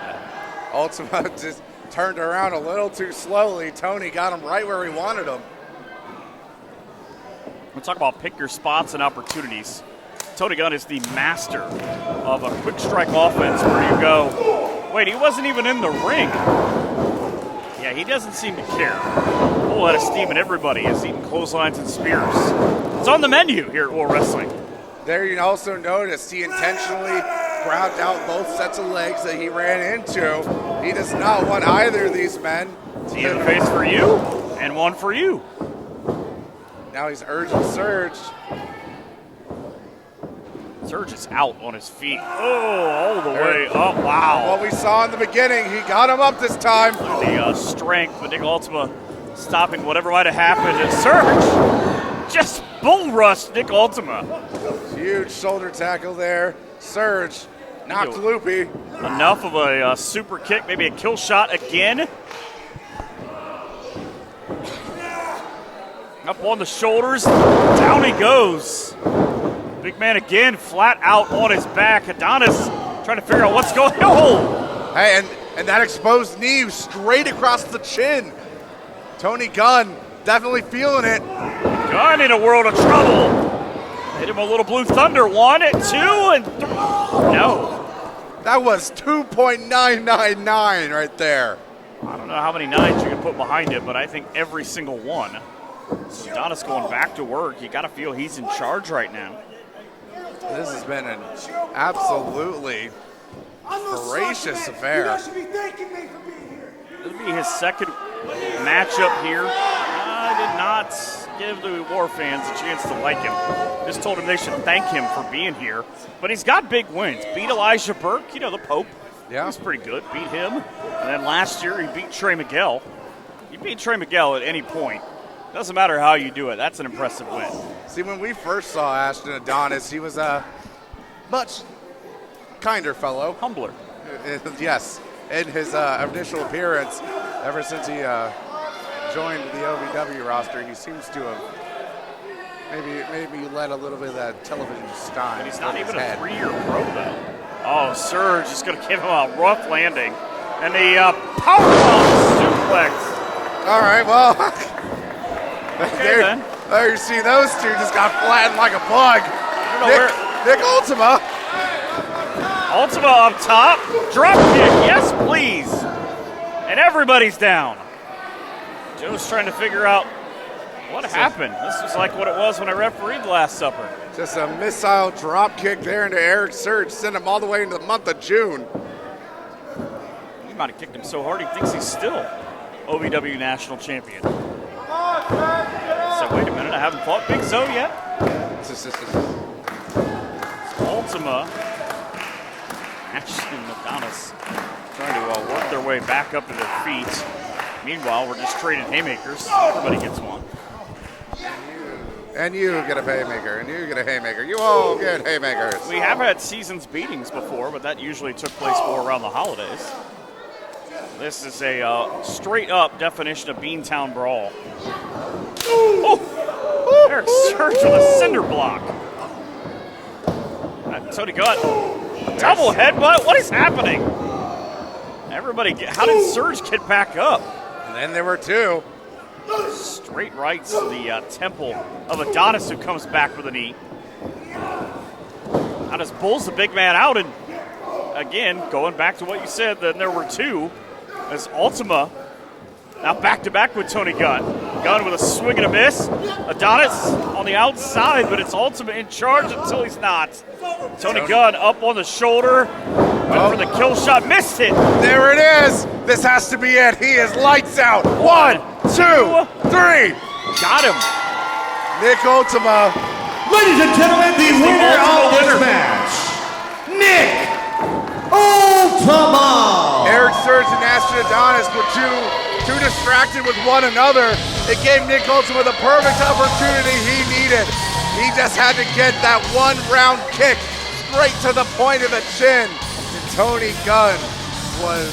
Ultima just turned around a little too slowly. Tony got him right where he wanted him. We'll talk about pick your spots and opportunities. Tony Gunn is the master of a quick strike offense where you go, wait, he wasn't even in the ring. Yeah, he doesn't seem to care. Full head of steam, and everybody is eating clotheslines and spears. It's on the menu here at War Wrestling. There you also notice he intentionally grabbed out both sets of legs that he ran into. He does not want either of these men. He had a face for you and one for you. Now he's urging Surge. Surge is out on his feet. Oh, all the way up. Wow. What we saw in the beginning, he got him up this time. The strength, but Nick Ultima stopping whatever might have happened. And Surge just bull rushed Nick Ultima. Huge shoulder tackle there. Surge knocked loopy. Enough of a super kick, maybe a kill shot again. Up on the shoulders, down he goes. Big man again, flat out on his back. Adonis trying to figure out what's going on. Oh. Hey, and that exposed knee straight across the chin. Tony Gunn definitely feeling it. Gunn in a world of trouble. Hit him a little blue thunder. 1, 2, and 3. No. That was 2.999 right there. I don't know how many nines you can put behind it, but I think every single one. So Adonis going back to work. You got to feel he's in charge right now. This has been an absolutely voracious affair. You guys should be thanking me for being here. This will be his second matchup here. I did not give the War fans a chance to like him. Just told him they should thank him for being here. But he's got big wins. Beat Elijah Burke, the Pope. Yeah. He's pretty good. Beat him. And then last year he beat Trey Miguel. You beat Trey Miguel at any point. Doesn't matter how you do it. That's an impressive win. See, when we first saw Ashton Adonis, he was a much kinder fellow. Humbler. Yes. In his initial appearance, ever since he joined the OVW roster, he seems to have maybe let a little bit of that television steam. But he's not even a 3-year pro, though. Oh, Surge is going to give him a rough landing. And the powerbomb suplex. All right, well. Okay, there you see those two just got flattened like a bug. Nick Ultima. Ultima up top. Drop kick. Yes, please. And everybody's down. Joe's trying to figure out what happened. This was like what it was when I refereed the Last Supper. Just a missile drop kick there into Erik Surge. Send him all the way into the month of June. He might have kicked him so hard he thinks he's still OVW National Champion. So wait a minute, I haven't fought Big Zo yet. Ultima, Ashton and Adonis trying to work their way back up to their feet. Meanwhile, we're just trading haymakers. Everybody gets one. And you get a haymaker, and you get a haymaker. You all get haymakers. We have had seasons beatings before, but that usually took place more around the holidays. This is a straight-up definition of Beantown Brawl. Oh! Erik Surge with a cinder block. Tony Gunn. Double headbutt? What is happening? Everybody, how did Surge get back up? And then there were two. Straight rights to the temple of Adonis, who comes back with a knee. Adonis pulls the big man out, and again, going back to what you said, then there were two. As Ultima now back-to-back with Tony Gunn. Gunn with a swing and a miss. Adonis on the outside, but it's Ultima in charge until he's not. Tony Gunn up on the shoulder. Went for the kill shot, missed it. There it is. This has to be it. He is lights out. 1, 2, 3. Got him. Nick Ultima. Ladies and gentlemen, the winner of this match, Nick Ultima. Erik Surge and Ashton Adonis were too distracted with one another. It gave Nick Ultima the perfect opportunity he needed. He just had to get that one round kick straight to the point of the chin. And Tony Gunn was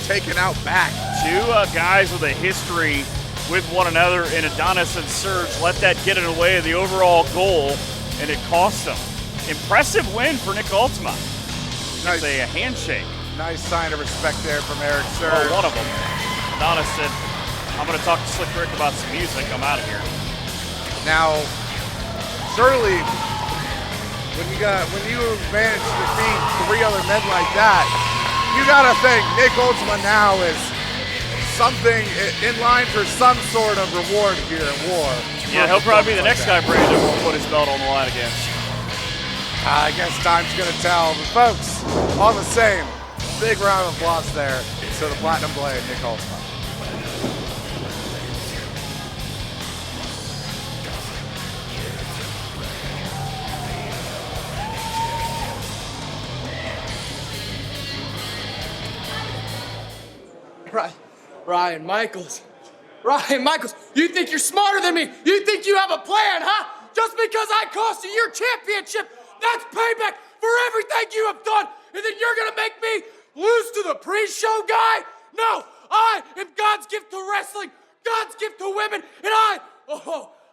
taken out back. Two guys with a history with one another, and Adonis and Surge let that get in the way of the overall goal, and it cost them. Impressive win for Nick Ultima. Nice. It's a handshake. Nice sign of respect there from Erik Surge. Oh, one of them. Adonis said, I'm going to talk to Slick Rick about some music. I'm out of here. Now, surely, when you manage to defeat 3 other men like that, you got to think Nick Ultima now is something in line for some sort of reward here in War. Yeah, he'll probably be the next guy Brandon will put his belt on the line against. I guess time's going to tell. But folks, all the same, big round of applause there to the Platinum Blade, Nick Ultima. Ryan Michaels, you think you're smarter than me? You think you have a plan, huh? Just because I cost you your championship, that's payback for everything you have done, and then you're gonna make me lose to the pre-show guy? No, I am God's gift to wrestling, God's gift to women, and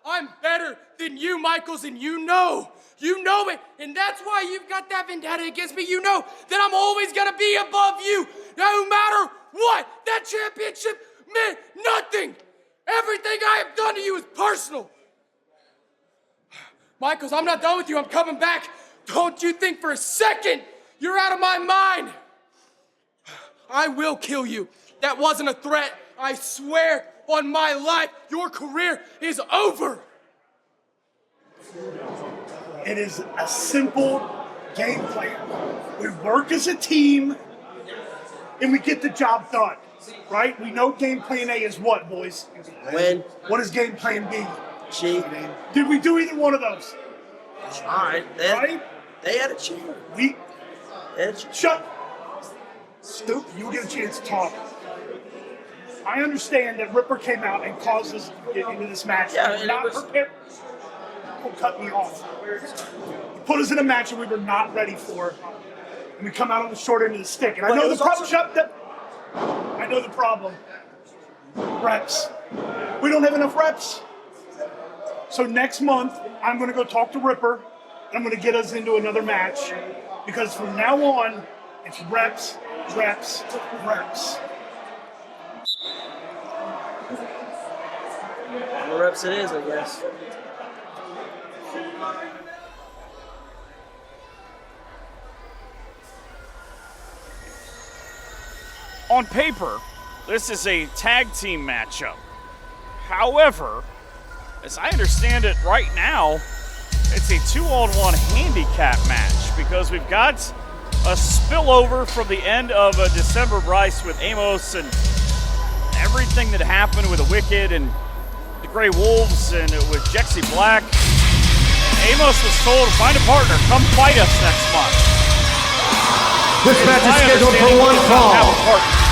I'm better than you, Michaels, and you know it, and that's why you've got that vendetta against me. You know that I'm always gonna be above you, no matter what. That championship meant nothing. Everything I have done to you is personal. Michaels, I'm not done with you. I'm coming back. Don't you think for a second you're out of my mind. I will kill you. That wasn't a threat. I swear on my life, your career is over. It is a simple game plan. We work as a team, and we get the job done, right? We know game plan A is what, boys? Win. What is game plan B? Cheat. Did we do either one of those? All right. They had a chance. Shut. Stupid. You get a chance to talk. I understand that Ripper came out and caused us to get into this match. Yeah, Not prepared. Don't cut me off. You put us in a match that we were not ready for, and we come out on the short end of the stick. And I know the problem. I know the problem. Reps. We don't have enough reps. So next month, I'm going to go talk to Ripper, and I'm going to get us into another match, because from now on, it's reps, reps, reps. More reps it is, I guess. On paper, this is a tag team matchup. However, as I understand it right now, it's a 2-on-1 handicap match, because we've got a spillover from the end of a December Bryce with Amos and everything that happened with the Wicked and the Grey Wolves and with Jexy Black. Amos was told, find a partner, come fight us next month. This match is scheduled for one fall.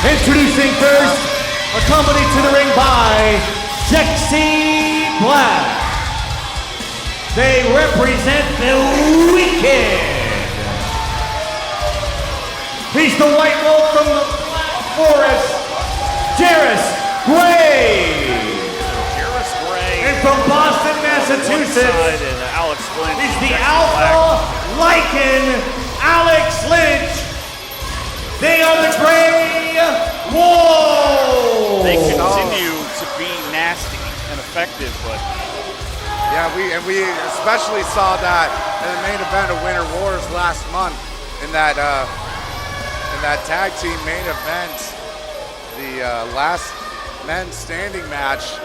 Introducing first, accompanied to the ring by Jexy Black. They represent the Wicked. He's the White Wolf from the Black Forest, Jheras Gray. And from Boston, Massachusetts, he's the Alpha Lycan, Alex Lynch. They are the Grey Wolves. They continue to be nasty and effective, but yeah, we especially saw that in the main event of Winter Wars last month in that tag team main event, the last men standing match.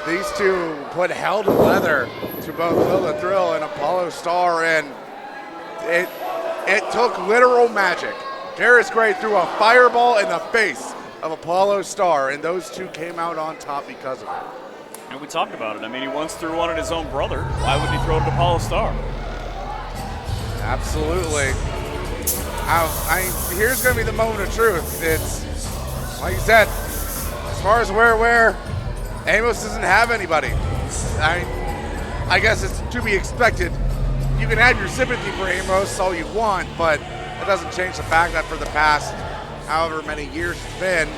These two put hell to leather to both Will the Thrill and Apollo Star, and it took literal magic. Jheras Gray threw a fireball in the face of Apollo Star, and those two came out on top because of it. And we talked about it. I mean, he once threw one at his own brother. Why would he throw it at Apollo Star? Absolutely. Here's going to be the moment of truth. It's, like you said, as far as we're aware, Amos doesn't have anybody. I guess it's to be expected. You can have your sympathy for Amos all you want, but it doesn't change the fact that for the past however many years it's been,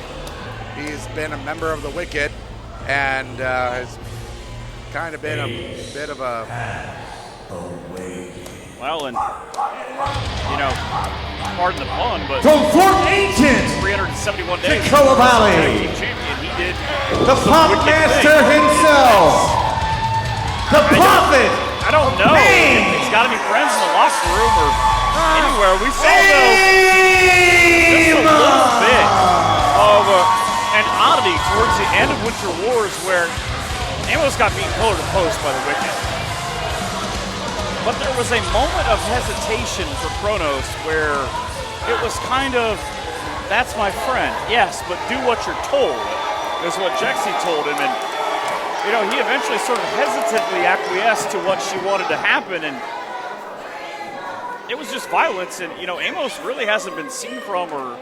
he's been a member of the Wicked and has kind of been a bit of a... Well, and, you know, pardon the pun, but from Fort Ancient, 371 days, Tacoma Valley, champion, he did the Pop Master himself, the Prophet. I don't know. He's got to be friends in the locker room or anywhere. We saw, though, just a little bit of an oddity towards the end of Winter Wars where Amos got beaten pillar to post by the Wicked. But there was a moment of hesitation for Kronos where it was kind of, that's my friend. Yes, but do what you're told, is what Jexy told him. And, you know, he eventually sort of hesitantly acquiesced to what she wanted to happen. And it was just violence. And, you know, Amos really hasn't been seen from or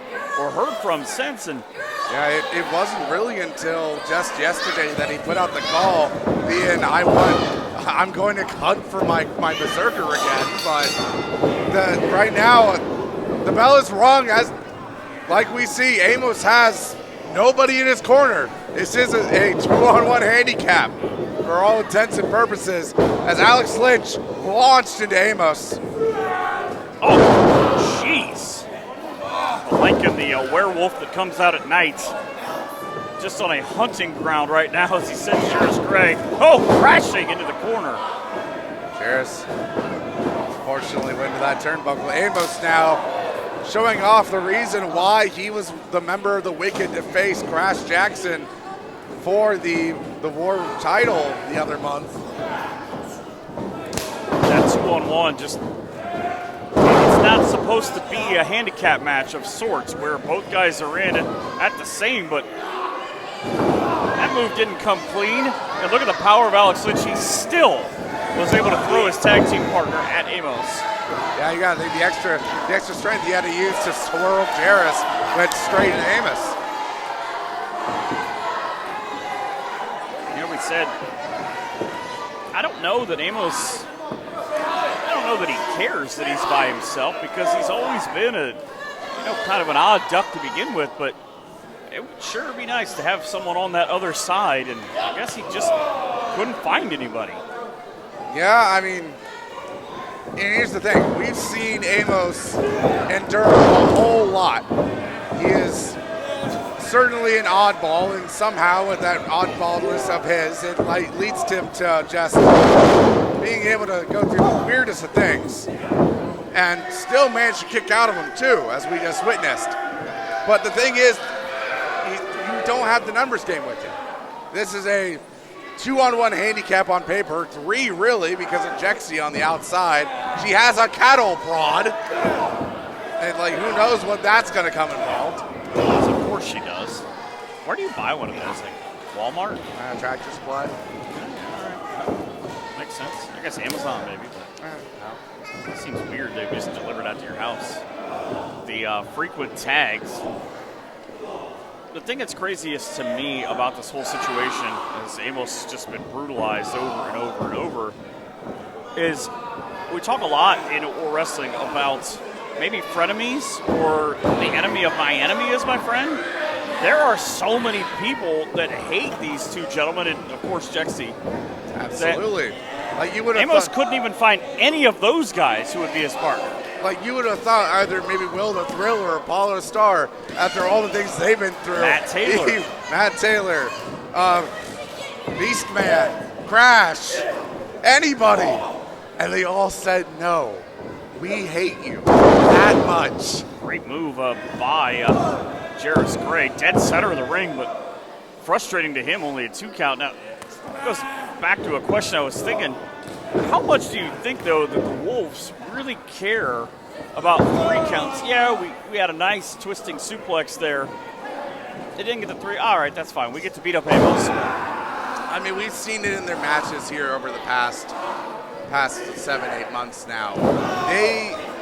heard from since. And yeah, it wasn't really until just yesterday that he put out the call being, I'm going to hunt for my berserker again, but right now the bell is rung. As like we see, Amos has nobody in his corner. This is a 2-on-1 handicap for all intents and purposes as Alex Lynch launched into Amos. Oh, jeez. Like in the werewolf that comes out at night. Just on a hunting ground right now as he sends Jheras Gray, crashing into the corner. Jheras fortunately went to that turnbuckle. Amos now showing off the reason why he was the member of the Wicked to face Crash Jackson for the War title the other month. That 2-on-1 just, it's not supposed to be a handicap match of sorts where both guys are in at the same, but that move didn't come clean, and look at the power of Alex Lynch. He still was able to throw his tag team partner at Amos. Yeah, you got to think the extra strength he had to use to swirl Jheras went straight into Amos. You know, we said, I don't know that Amos, I don't know that he cares that he's by himself because he's always been kind of an odd duck to begin with, but it would sure be nice to have someone on that other side, and I guess he just couldn't find anybody. Yeah, I mean, and here's the thing. We've seen Amos endure a whole lot. He is certainly an oddball, and somehow with that oddballness of his, it leads him to just being able to go through the weirdest of things and still manage to kick out of them too, as we just witnessed. But the thing is, you don't have the numbers game with you. This is a 2-on-1 handicap on paper, 3 really because of Jexy on the outside. She has a cattle prod, and who knows what that's going to come involved. Of course she does. Where do you buy one of those? Walmart? Tractor Supply. Makes sense. I guess Amazon maybe. It seems weird they just delivered out to your house. The frequent tags. The thing that's craziest to me about this whole situation is Amos has just been brutalized over and over and over, is we talk a lot in War Wrestling about maybe frenemies or the enemy of my enemy is my friend. There are so many people that hate these two gentlemen, and of course Jexy. Absolutely. Amos couldn't even find any of those guys who would be his partner. You would have thought either maybe Will the Thrill or Apollo Star, after all the things they've been through. Matt Taylor. Matt Taylor, Beastman, Crash, anybody. And they all said, no, we hate you that much. Great move by Jheras Gray, dead center of the ring, but frustrating to him, only a 2 count. Now, it goes back to a question I was thinking. How much do you think, though, that the Wolves really care about 3 counts? Yeah, we had a nice twisting suplex there. They didn't get the 3. All right, that's fine. We get to beat up Amos. I mean, we've seen it in their matches here over the past 7-8 months now.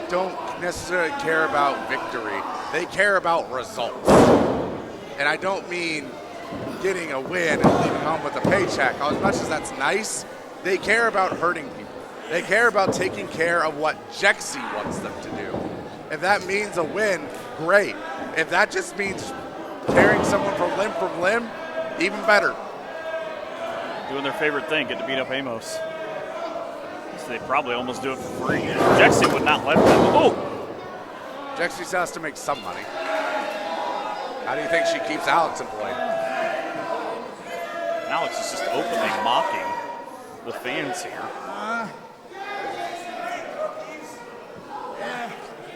don't necessarily care about victory. They care about results. And I don't mean getting a win and leaving home with a paycheck. As much as that's nice, they care about hurting people. They care about taking care of what Jexy wants them to do. If that means a win, great. If that just means carrying someone from limb, even better. Doing their favorite thing, get to beat up Amos. So they probably almost do it for free. Jexy would not let them. Oh! Jexy still has to make some money. How do you think she keeps Alex employed? Alex is just openly mocking the fans here.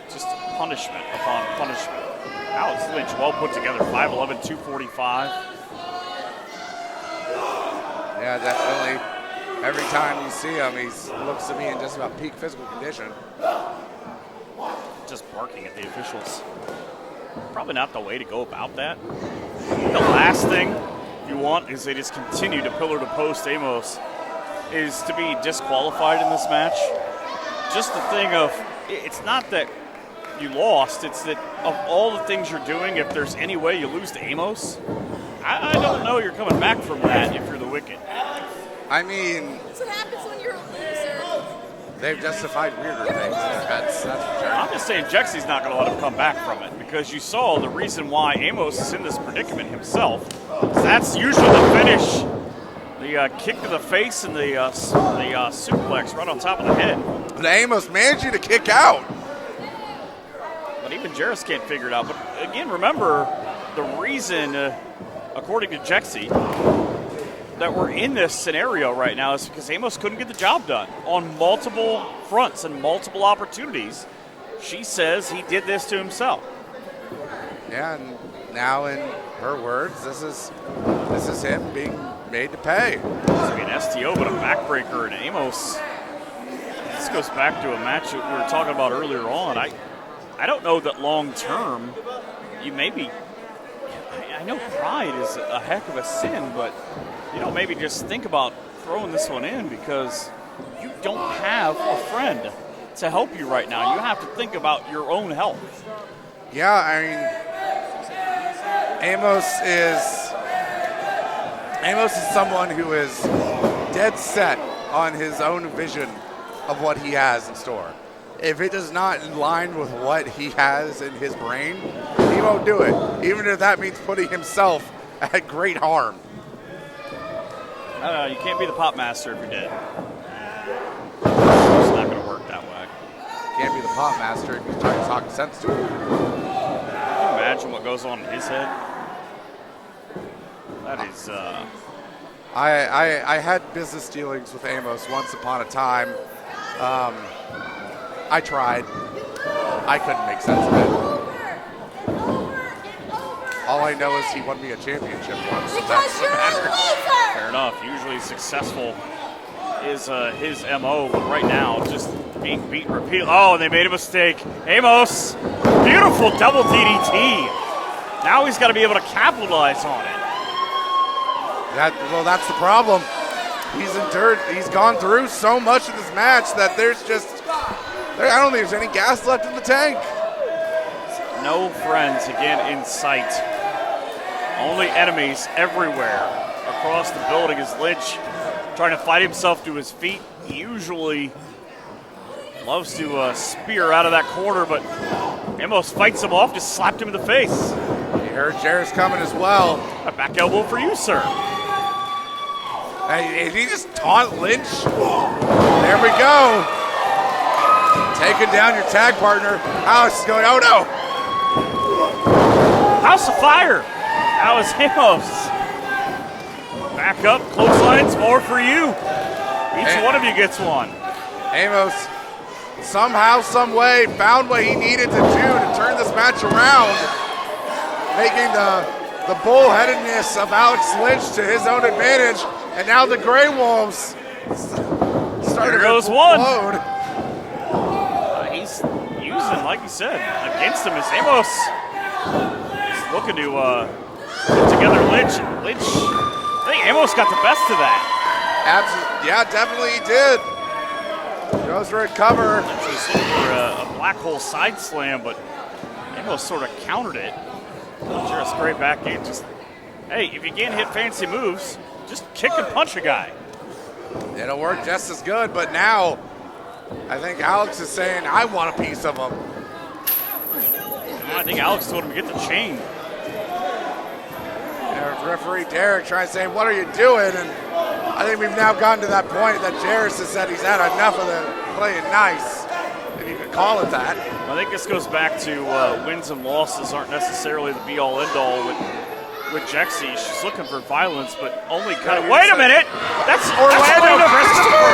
Just punishment upon punishment. Alex Lynch, well put together, 5'11", 245. Yeah, definitely. Every time you see him, he looks to be in just about peak physical condition. Just barking at the officials. Probably not the way to go about that. The last thing you want is they just continue to pillar to post Amos is to be disqualified in this match. Just the thing of, it's not that you lost, it's that of all the things you're doing, if there's any way you lose to Amos, I don't know you're coming back from that if you're the Wicked. I mean, That's what happens when you're a loser. they've justified weirder things. That's for sure. I'm just saying Jexy's not going to let him come back from it because you saw the reason why Amos is in this predicament himself. That's usually the finish. The kick to the face and the suplex right on top of the head. But Amos managed to kick out. But even Jheras can't figure it out. But again, remember, the reason, according to Jexy, that we're in this scenario right now is because Amos couldn't get the job done on multiple fronts and multiple opportunities. She says he did this to himself. Yeah, and now in her words, this is him being made to pay. This would be an STO, but a backbreaker, and Amos. This goes back to a match that we were talking about earlier on. I don't know that long term, you maybe. I know pride is a heck of a sin, but maybe just think about throwing this one in because you don't have a friend to help you right now. You have to think about your own health. Yeah, I mean, Amos is someone who is dead set on his own vision of what he has in store. If it does not align with what he has in his brain, he won't do it, even if that means putting himself at great harm. I don't know, you can't be the pop master if you're dead. It's not going to work that way. Can't be the pop master if you're trying to talk sense to him. Can you imagine what goes on in his head? That is, I had business dealings with Amos once upon a time. I tried. I couldn't make sense of it. All I know is he won me a championship once. Because you're a loser! Fair enough. Usually successful is his MO, but right now just being beaten repeatedly. Oh, and they made a mistake. Amos, beautiful double DDT. Now he's got to be able to capitalize on it. That's the problem. He's gone through so much of this match that I don't think there's any gas left in the tank. No friends again in sight. Only enemies everywhere across the building as Lynch trying to fight himself to his feet. He usually loves to spear out of that corner, but Amos fights him off, just slapped him in the face. You heard Jheras coming as well. A back elbow for you, sir. Hey, did he just taunt Lynch? There we go. Taking down your tag partner. Alex is going, oh no. House of Fire. That was Amos. Back up, clotheslines, more for you. Each one of you gets one. Amos somehow, some way found what he needed to do to turn this match around, making the bullheadedness of Alex Lynch to his own advantage. And now the Grey Wolves started There goes to one. explode. He's using, like you said, against him as Amos is looking to put together Lynch. I think Amos got the best of that. Absolutely, yeah, definitely he did. Goes for a cover. Lynch was looking for a black hole side slam, but Amos sort of countered it. Jheras great back game. Just, hey, if you can't hit fancy moves, just kick and punch a guy. It'll work just as good, but now I think Alex is saying, I want a piece of him. I think Alex told him to get the chain. And referee Derek trying to say, what are you doing? And I think we've now gotten to that point that Jheras has said he's had enough of the playing nice, if you could call it that. I think this goes back to wins and losses aren't necessarily the be-all, end-all with Jexy. She's looking for violence, but only kind of. Wait a minute! That's Orlando Christopher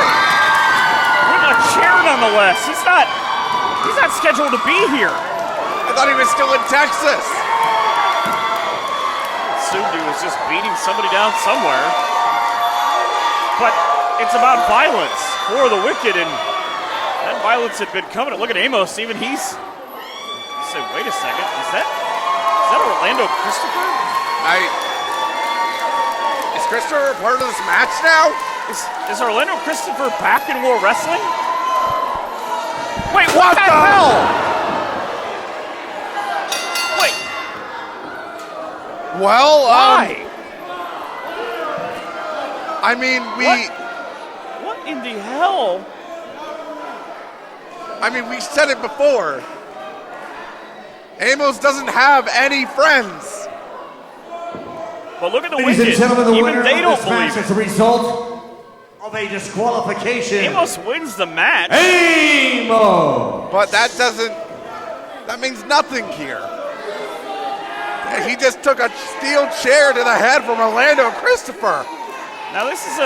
with a chair, nonetheless. He's not scheduled to be here. I thought he was still in Texas. Assumed he was just beating somebody down somewhere. But it's about violence for the Wicked, and that violence had been coming. Look at Amos, even he's said, wait a second, is that Orlando Christopher? Is Christopher part of this match now? Is Orlando Christopher back in World Wrestling? Wait, what the hell? Wait. Well, why? I mean, What in the hell? I mean, we said it before. Amos doesn't have any friends. But look at the Ladies Wicked. and gentlemen, the Even winner they of don't this match believe is the result of a disqualification. Amos wins the match. Amos! But that means nothing here. He just took a steel chair to the head from Orlando Christopher. Now this is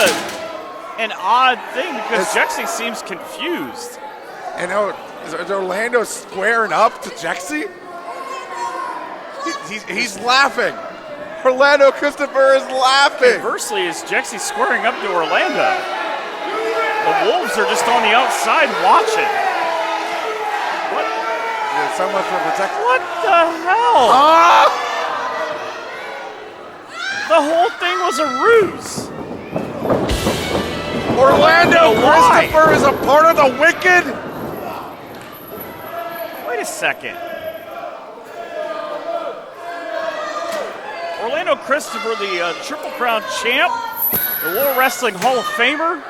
an odd thing because Jexy seems confused. And is Orlando squaring up to Jexy? He's laughing. Orlando Christopher is laughing. Conversely, is Jexy squaring up to Orlando? The Wolves are just on the outside watching. What? Yeah, so much for protection. What the hell? The whole thing was a ruse. Orlando Christopher is a part of the Wicked? Wait a second. Orlando Christopher, the Triple Crown champ, the World Wrestling Hall of Famer.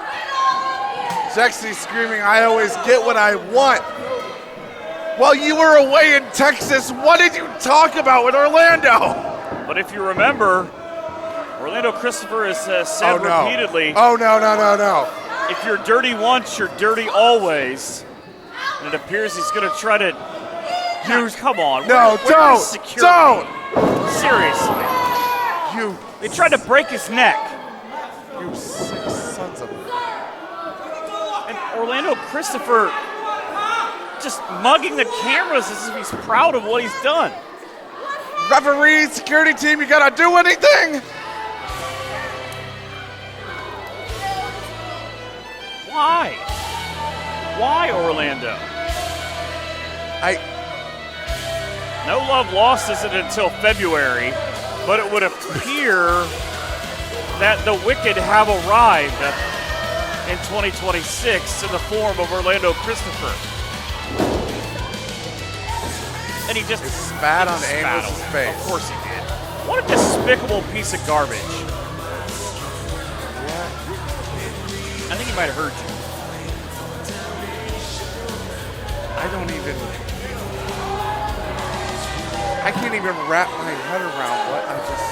Jexy screaming, I always get what I want. While you were away in Texas, what did you talk about with Orlando? But if you remember, Orlando Christopher has said repeatedly, Oh, no. if you're dirty once, you're dirty always. And it appears he's going to try to... come on. No, don't. Seriously. They tried to break his neck. You sick sons of... And Orlando Christopher just mugging the cameras as if he's proud of what he's done. Referee, security team, you gotta do anything? Why? Why Orlando? No love lost isn't until February, but it would appear that the Wicked have arrived in 2026 in the form of Orlando Christopher. And he just spat on Amos' face. Of course he did. What a despicable piece of garbage. I think he might have heard you. I can't even wrap my head around what I just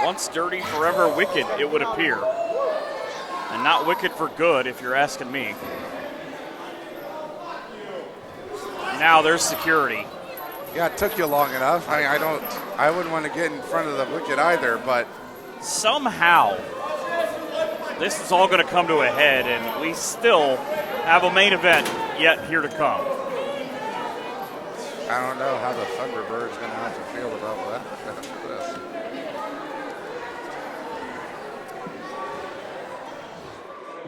saw. Once dirty, forever wicked, it would appear. And not wicked for good, if you're asking me. Now there's security. Yeah, it took you long enough. I wouldn't want to get in front of the Wicked either, but somehow this is all going to come to a head, and we still have a main event yet here to come. I don't know how the Thunderbird's going to have to feel about that after this.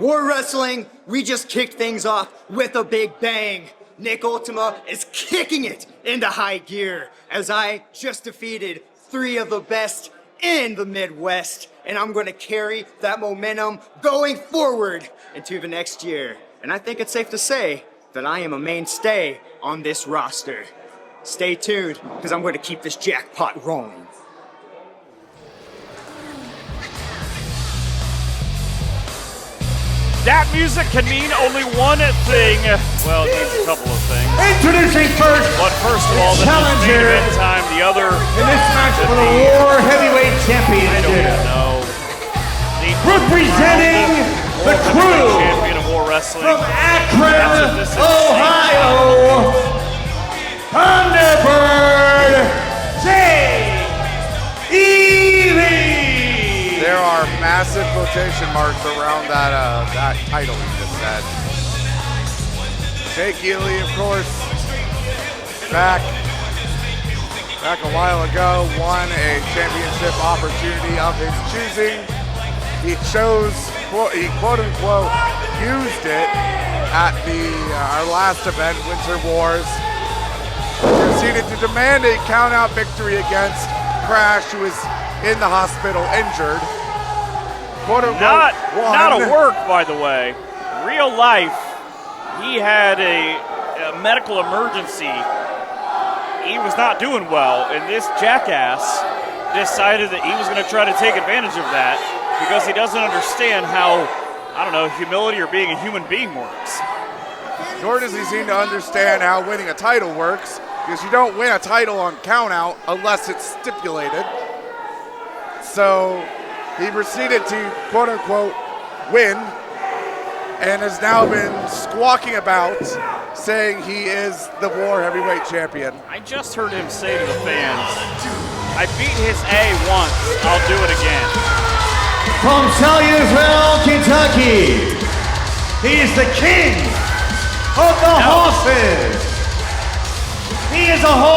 War Wrestling, we just kicked things off with a big bang. Nick Ultima is kicking it into high gear as I just defeated 3 of the best in the Midwest, and I'm going to carry that momentum going forward into the next year. And I think it's safe to say that I am a mainstay on this roster. Stay tuned, because I'm going to keep this jackpot rolling. That music can mean only one thing. Well, it means a couple of things. Introducing first, But first of all, this is challenger main event time. The other, in this match for the War Heavyweight I don't Championship. know. Representing the crew champion of War Wrestling from Akron, That's what this is. Ohio, Thunderbird J.E.Lee. There are massive quotation marks around that title he just said. Jake Ely, of course, back a while ago, won a championship opportunity of his choosing. He chose, he quote unquote, used it at our last event, Winter Wars. Proceeded to demand a count-out victory against Crash, who is in the hospital injured. Quote unquote, not a work, by the way. Real life, he had a medical emergency. He was not doing well, and this jackass decided that he was going to try to take advantage of that because he doesn't understand how, I don't know, humility or being a human being works. Nor does he seem to understand how winning a title works, because you don't win a title on count-out unless it's stipulated. So he proceeded to, quote-unquote, win, and has now been squawking about, saying he is the War Heavyweight Champion. I just heard him say to the fans, I beat his A once, I'll do it again. From Salyersville, Kentucky, he's the king of the horses. He is a whole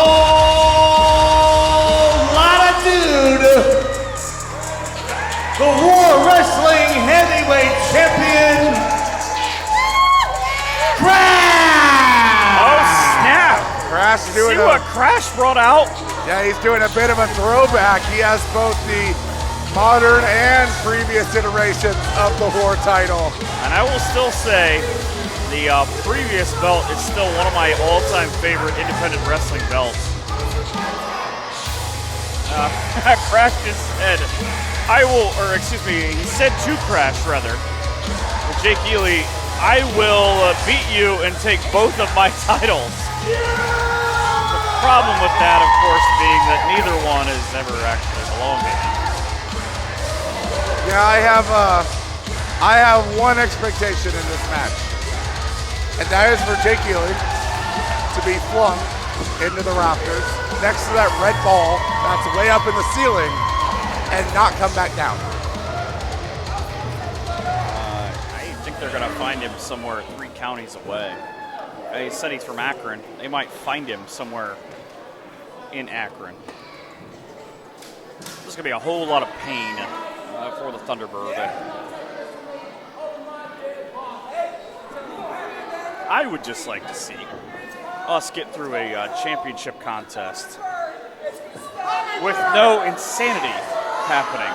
lot of dude. The War Wrestling Heavyweight Champion, Crash! Oh, snap! Crash doing See what Crash brought out? Yeah, he's doing a bit of a throwback. He has both the modern and previous iterations of the War title. And I will still say, the previous belt is still one of my all-time favorite independent wrestling belts. Crash just said, he said to Crash, rather, Jake Ely, I will beat you and take both of my titles. The problem with that, of course, being that neither one has ever actually belonged to him. Yeah, I have one expectation in this match, and that is for Jake Ely to be flung into the rafters next to that red ball that's way up in the ceiling and not come back down. I think they're going to find him somewhere 3 counties away. He said he's from Akron. They might find him somewhere in Akron. There's going to be a whole lot of pain for the Thunderbird. I would just like to see us get through a championship contest with no insanity happening.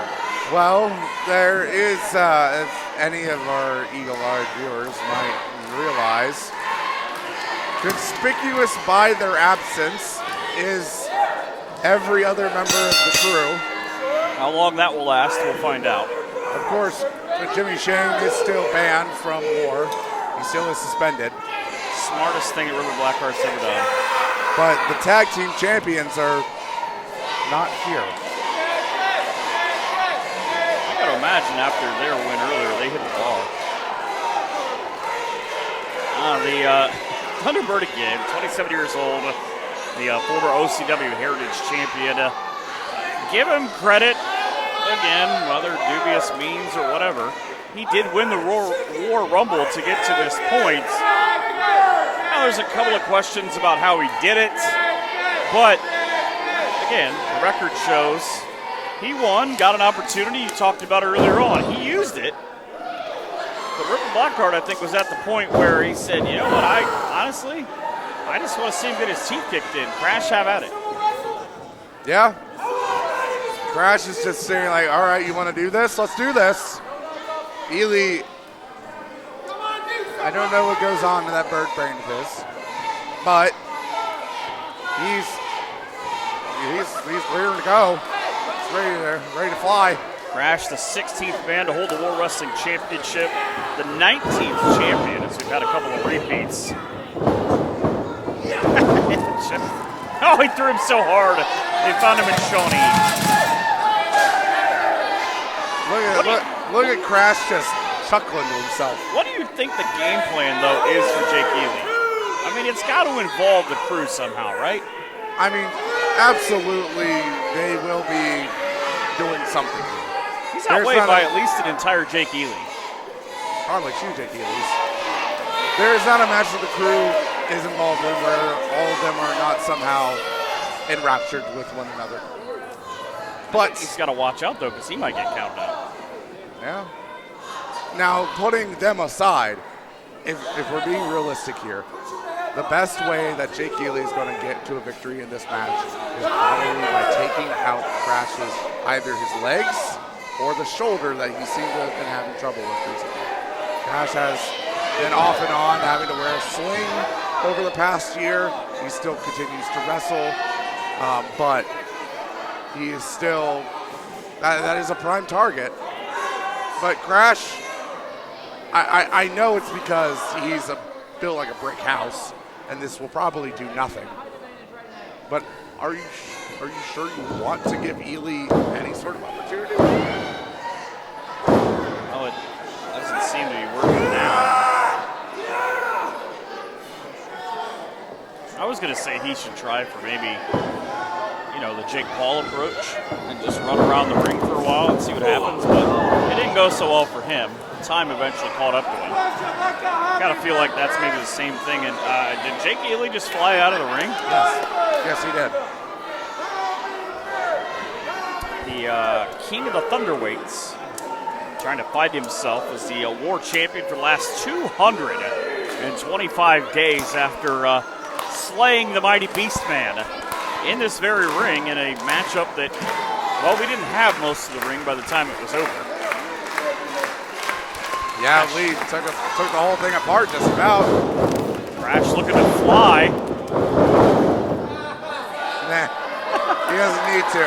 Well, there is, as any of our eagle-eyed viewers might realize, conspicuous by their absence is every other member of the crew. How long that will last, we'll find out. Of course, Jimmy Shane is still banned from War. He still is suspended. Smartest thing that River Blackheart's ever done. But the tag team champions are not here. I gotta imagine after their win earlier, they hit the ball. The Thunderbird again, 27 years old, the former OCW Heritage Champion. Give him credit, again, whether dubious means or whatever. He did win the War Rumble to get to this point. Now there's a couple of questions about how he did it, but again, the record shows he won, got an opportunity. You talked about it earlier on. He used it. But River Blackheart, I think, was at the point where he said, you know what, I just want to see him get his teeth kicked in. Crash, have at it. Yeah. Crash is just saying like, all right, you want to do this? Let's do this. Ely, I don't know what goes on in that bird brain of his, but he's ready to go. He's ready to fly. Crash, the 16th man to hold the World Wrestling Championship, the 19th champion, as we've had a couple of repeats. Oh, he threw him so hard. They found him in Shawnee. Look at Crash just chuckling to himself. What do you think the game plan, though, is for Jake Ely? I mean, it's got to involve the crew somehow, right? I mean, absolutely, they will be doing something. He's outweighed by at least an entire Jake Ely. Probably two Jake Elys. There is not a match that the crew is involved in where all of them are not somehow enraptured with one another. But he's got to watch out, though, because he might get counted out. Yeah. Now, putting them aside, if we're being realistic here, the best way that Jake Ely is going to get to a victory in this match is probably by taking out Crash's either his legs or the shoulder that he seemed to have been having trouble with recently. Crash has been off and on having to wear a sling over the past year. He still continues to wrestle, but he is still, that is a prime target. But Crash, I know it's because he's built like a brick house, and this will probably do nothing. But are you sure you want to give Ely any sort of opportunity? Well, it doesn't seem to be working now. I was going to say he should try for maybe, the Jake Paul approach and just run around the ring for a while and see what happens, but it didn't go so well for him. Time eventually caught up to him. Got to feel like that's maybe the same thing. And did Jake Ely just fly out of the ring? Yes, he did. The King of the Thunderweights, trying to find himself as the war champion for the last 225 days after slaying the mighty Beastman in this very ring in a matchup that, well, we didn't have most of the ring by the time it was over. Yeah, Lee took the whole thing apart just about. Crash looking to fly. Nah, he doesn't need to.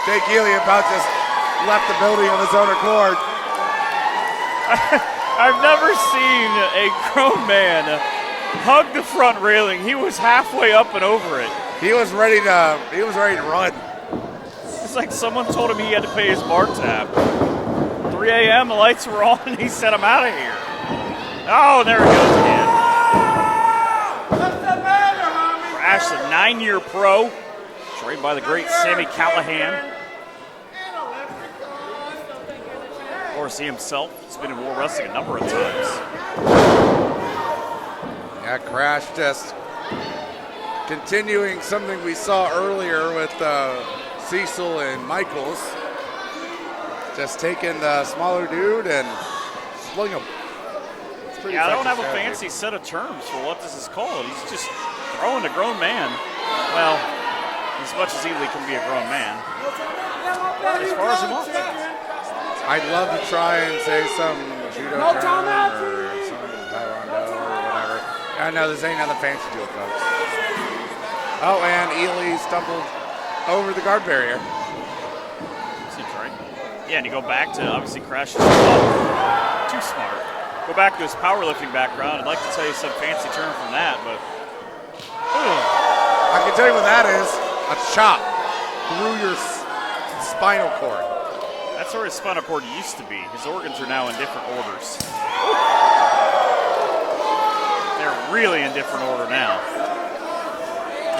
Jake Ely about just left the building of his own accord. I've never seen a grown man hug the front railing. He was halfway up and over it. He was ready to run. It's like someone told him he had to pay his bar tab. 3 a.m. the lights were on and he said, I'm out of here. Oh, there he goes again. Crash, the 9-year pro, trained by the great Sammy Callahan. Of course, he himself has been in World Wrestling a number of times. Yeah, Crash just continuing something we saw earlier with Cecil and Michaels. Just taking the smaller dude and sling him. Yeah, I don't have a fancy set of terms for what this is called. He's just throwing a grown man. Well, as much as Ely can be a grown man. As far as he wants. I'd love to try and say some judo term or some taekwondo or whatever. I know this ain't nothing fancy to it, folks. Oh, and Ely stumbled over the guard barrier. Seems right. Yeah, and you go back to, obviously, Crash is too smart. Go back to his powerlifting background. I'd like to tell you some fancy term from that, but... I can tell you what that is. A chop through your spinal cord. That's where his spinal cord used to be. His organs are now in different orders. They're really in different order now.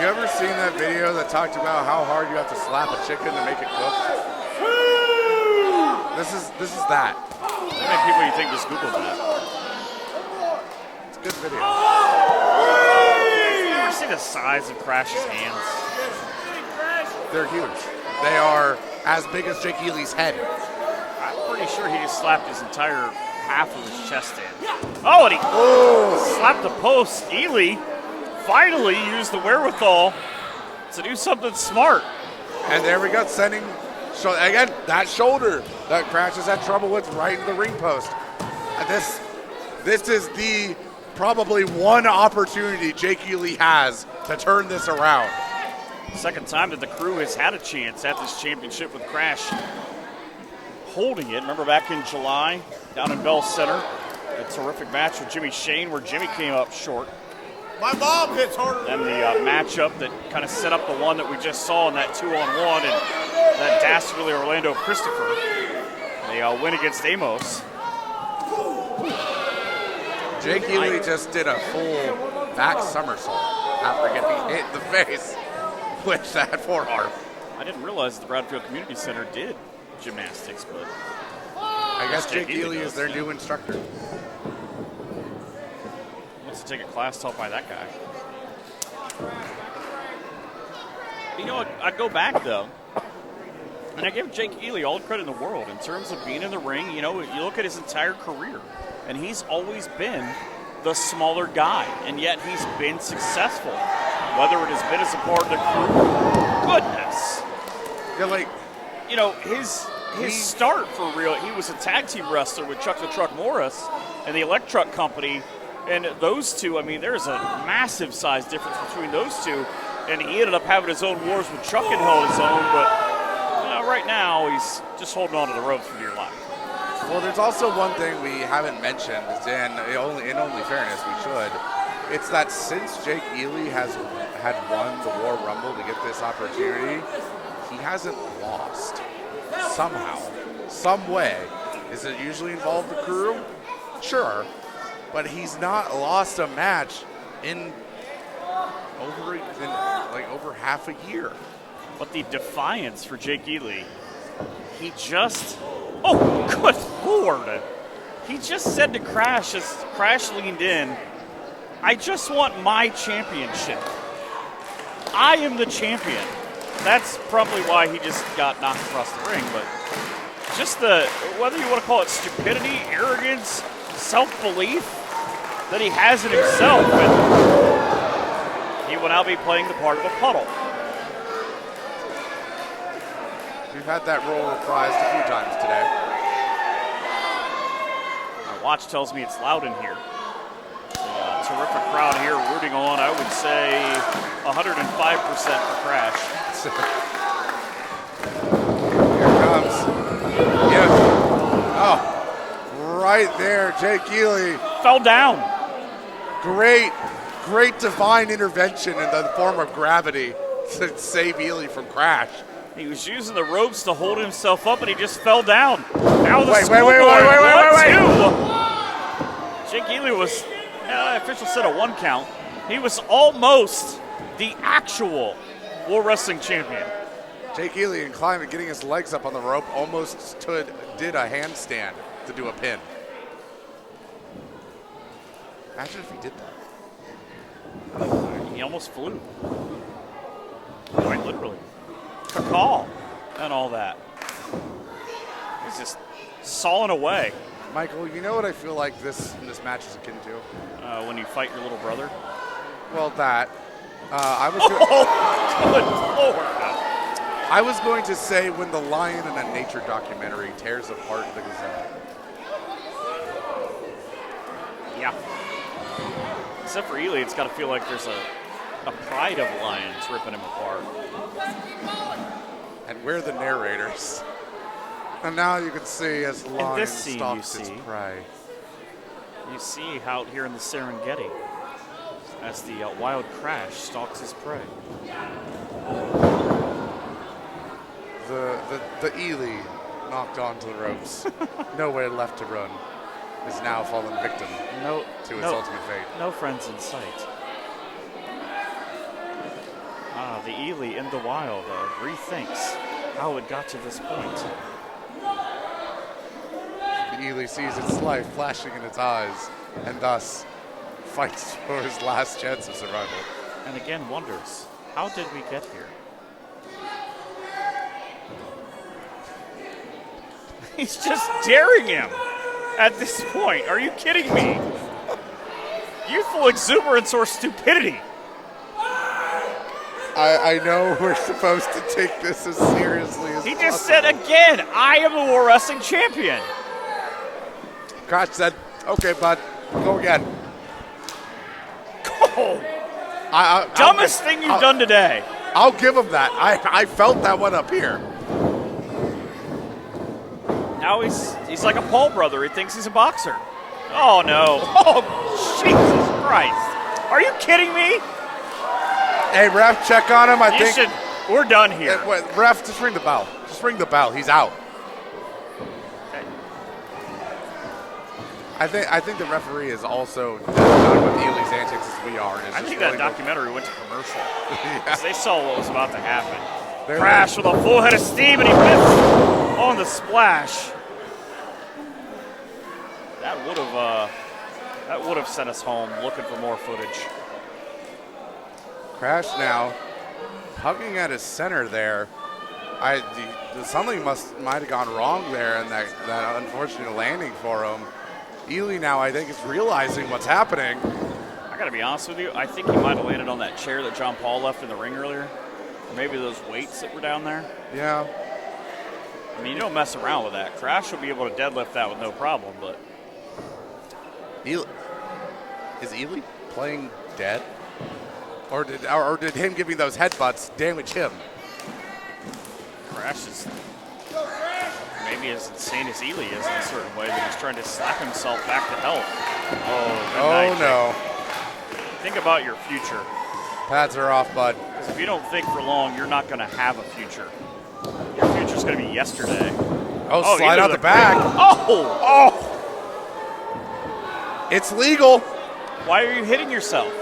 You ever seen that video that talked about how hard you have to slap a chicken to make it cook? This is that. How many people you think just Googled that? It's a good video. You ever see the size of Crash's hands? They're huge. They are as big as Jake Ely's head. I'm pretty sure he just slapped his entire half of his chest in. Oh, and he slapped the post. Ely finally used the wherewithal to do something smart. And there we go, sending, so again, that shoulder that Crash has had trouble with right in the ring post. And this is the probably one opportunity Jake Ely has to turn this around. Second time that the crew has had a chance at this championship with Crash holding it. Remember back in July down in Bell Center, a terrific match with Jimmy Shane where Jimmy came up short. My mom hits harder. Then the matchup that kind of set up the one that we just saw in that 2-on-1 and that dastardly Orlando Christopher. They win against Amos. Jake Ely just did a full back somersault after getting hit in the face with that forearm. I didn't realize the Bradfield Community Center did gymnastics, but I guess Jake Ely is their new instructor. Wants to take a class taught by that guy. You know, I'd go back though, and I give Jake Ely all the credit in the world in terms of being in the ring. You know, you look at his entire career, and he's always been the smaller guy, and yet he's been successful. Whether it has been as a part of the crew, goodness. Yeah, like, you know, his start for real, he was a tag team wrestler with Chuck the Truck Morris and the Electruck Company, and those two, I mean, there's a massive size difference between those two, and he ended up having his own wars with Chuck and held his own, but right now he's just holding on to the ropes for dear life. Well, there's also one thing we haven't mentioned, and in only fairness we should. It's that since Jake Ely had won the War Rumble to get this opportunity, he hasn't lost. Somehow, some way. Is it usually involved the crew? Sure. But he's not lost a match in over half a year. But the defiance for Jake Ely, he just, oh, good Lord. He just said to Crash as Crash leaned in, I just want my championship. I am the champion. That's probably why he just got knocked across the ring, but just whether you want to call it stupidity, arrogance, self-belief that he has in himself, and he will now be playing the part of a puddle. We've had that role reprised a few times today. My watch tells me it's loud in here. Terrific crowd here rooting on, I would say, 105% for Crash. Here comes. Yeah. Oh, right there, Jake Ely. Fell down. Great divine intervention in the form of gravity to save Ely from Crash. He was using the ropes to hold himself up, and he just fell down. Now the wait. Jake Ely was, official said a 1 count. He was almost the actual World Wrestling Champion. Jake Ely inclined, getting his legs up on the rope, almost did a handstand to do a pin. Imagine if he did that. He almost flew. Quite literally. Cacaw and all that. He's just sawing away. Michael, you know what I feel like this match is akin to? When you fight your little brother? Well, that. I was going to say when the lion in a nature documentary tears apart the gazelle. Yeah. Except for Ely, it's got to feel like there's a pride of lions ripping him apart. And we're the narrators. And now you can see as the lion stalks its prey. You see out here in the Serengeti as the wild Crash stalks his prey. The Ely knocked onto the ropes. Nowhere left to run. Is now fallen victim to its ultimate fate. No friends in sight. The Ely in the wild rethinks how it got to this point. The Ely sees its life flashing in its eyes and thus fights for his last chance of survival. And again wonders, how did we get here? He's just daring him at this point. Are you kidding me? Youthful exuberance or stupidity? I know we're supposed to take this as seriously as He possible. just said again, I am the World Wrestling Champion. Crash said, okay, bud, go again. Oh, dumbest thing you've done today. I'll give him that. I felt that one up here. Now he's like a Paul brother. He thinks he's a boxer. Oh, no. Oh, Jesus Christ. Are you kidding me? Hey, ref, check on him. We're done here. Ref, just ring the bell. Just ring the bell. He's out. Okay. I think the referee is also done with Ely's antics as we are. I think that documentary went to commercial. Yeah. They saw what was about to happen. There Crash with a full head of steam, and he missed on the splash. That would have sent us home looking for more footage. Crash now, hugging at his center there. Something might have gone wrong there in that unfortunate landing for him. Ely now, I think, is realizing what's happening. I got to be honest with you. I think he might have landed on that chair that John Paul left in the ring earlier. Or maybe those weights that were down there. Yeah. I mean, you don't mess around with that. Crash will be able to deadlift that with no problem, but... Is Ely playing dead? Or did him giving those headbutts damage him? Crash is maybe as insane as Ely is in a certain way that he's trying to slap himself back to health. Oh No. Think about your future. Pads are off, bud. Because if you don't think for long, you're not going to have a future. Your future's going to be yesterday. Oh, slide out the back. Oh! It's legal. Why are you hitting yourself?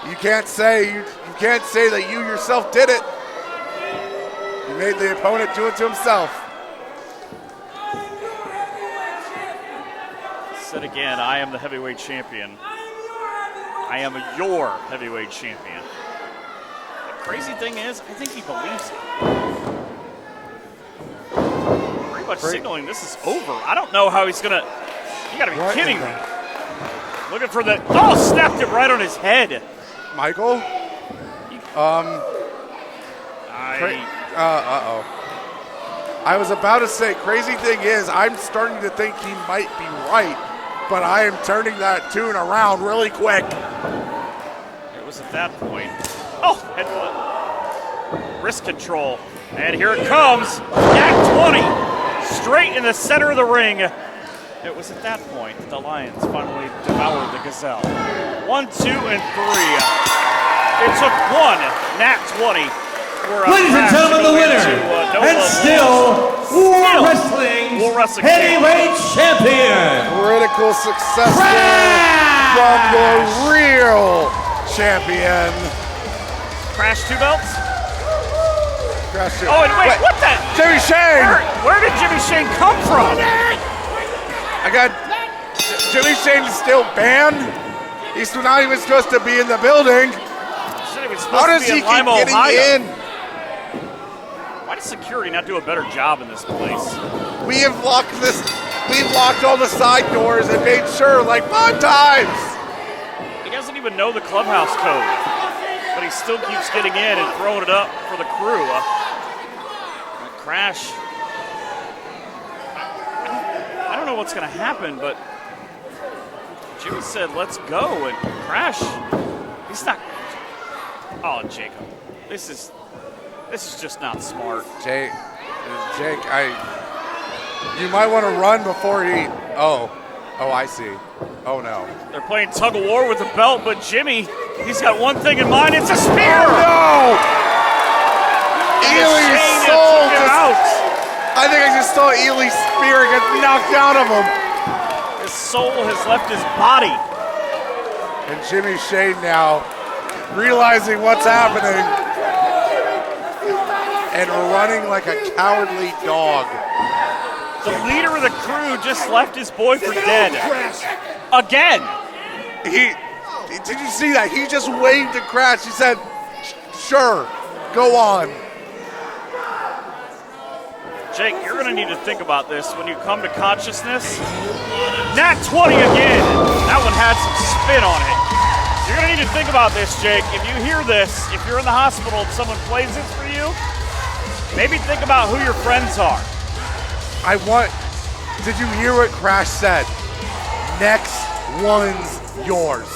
You can't say that you yourself did it. You made the opponent do it to himself. Said again, I am the heavyweight champion. I am your heavyweight champion. The crazy thing is, I think he believes it. Pretty much signaling this is over. I don't know how he's gonna. You gotta be kidding me. Looking for the. Oh, snapped it right on his head. Michael? I was about to say, crazy thing is, I'm starting to think he might be right, but I am turning that tune around really quick. It was at that point. Oh, headbutt. Wrist control. And here it comes. Nat 20. Straight in the center of the ring. It was at that point that the Lions finally devoured the Gazelle. 1, 2, and 3. It took one Nat 20 for Ladies and gentlemen, the winner, and still World Wrestling Heavyweight Champion, critical success from the real champion. Crash 2 belts? Crash 2. Oh, and wait, what the? Jimmy Shane! Where did Jimmy Shane come from? I got Jimmy Shane is still banned. He's not even supposed to be in the building. How does he keep getting in? Why does security not do a better job in this place? We have locked this. We've locked all the side doors and made sure like 5 times. He doesn't even know the clubhouse code, but he still keeps getting in and throwing it up for the crew. Crash. I don't know what's going to happen, but Jimmy said, "Let's go," and Crash. He's not. Oh, Jacob, this is just not smart. Jake, you might want to run before he. Oh, I see. Oh no. They're playing tug of war with the belt, but Jimmy, he's got one thing in mind. It's a spear. Oh, no! Ely's soul out. I think I just saw Ely's spear get knocked out of him. His soul has left his body. And Jimmy Shane now realizing what's happening and running like a cowardly dog. The leader of the crew just left his boy for dead. Again. Did you see that? He just waved to Crash. He said, sure, go on. Jake, you're going to need to think about this when you come to consciousness. Nat 20 again. That one had some spin on it. You're going to need to think about this, Jake. If you hear this, if you're in the hospital and someone plays this for you, maybe think about who your friends are. Did you hear what Crash said? Next one's yours.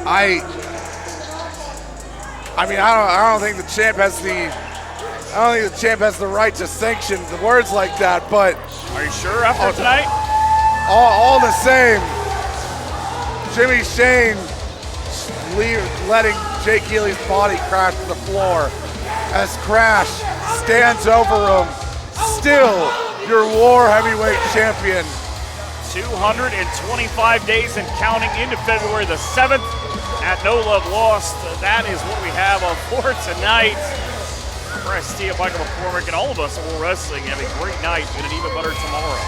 I don't think the champ has the right to sanction the words like that, but are you sure after tonight? All the same, Jimmy Shane letting Jake Healy's body crash to the floor as Crash stands over him, still your War Heavyweight Champion. 225 days and counting into February the 7th at No Love Lost. That is what we have for tonight. For Michael McCormick and all of us at World Wrestling, have a great night and an even better tomorrow.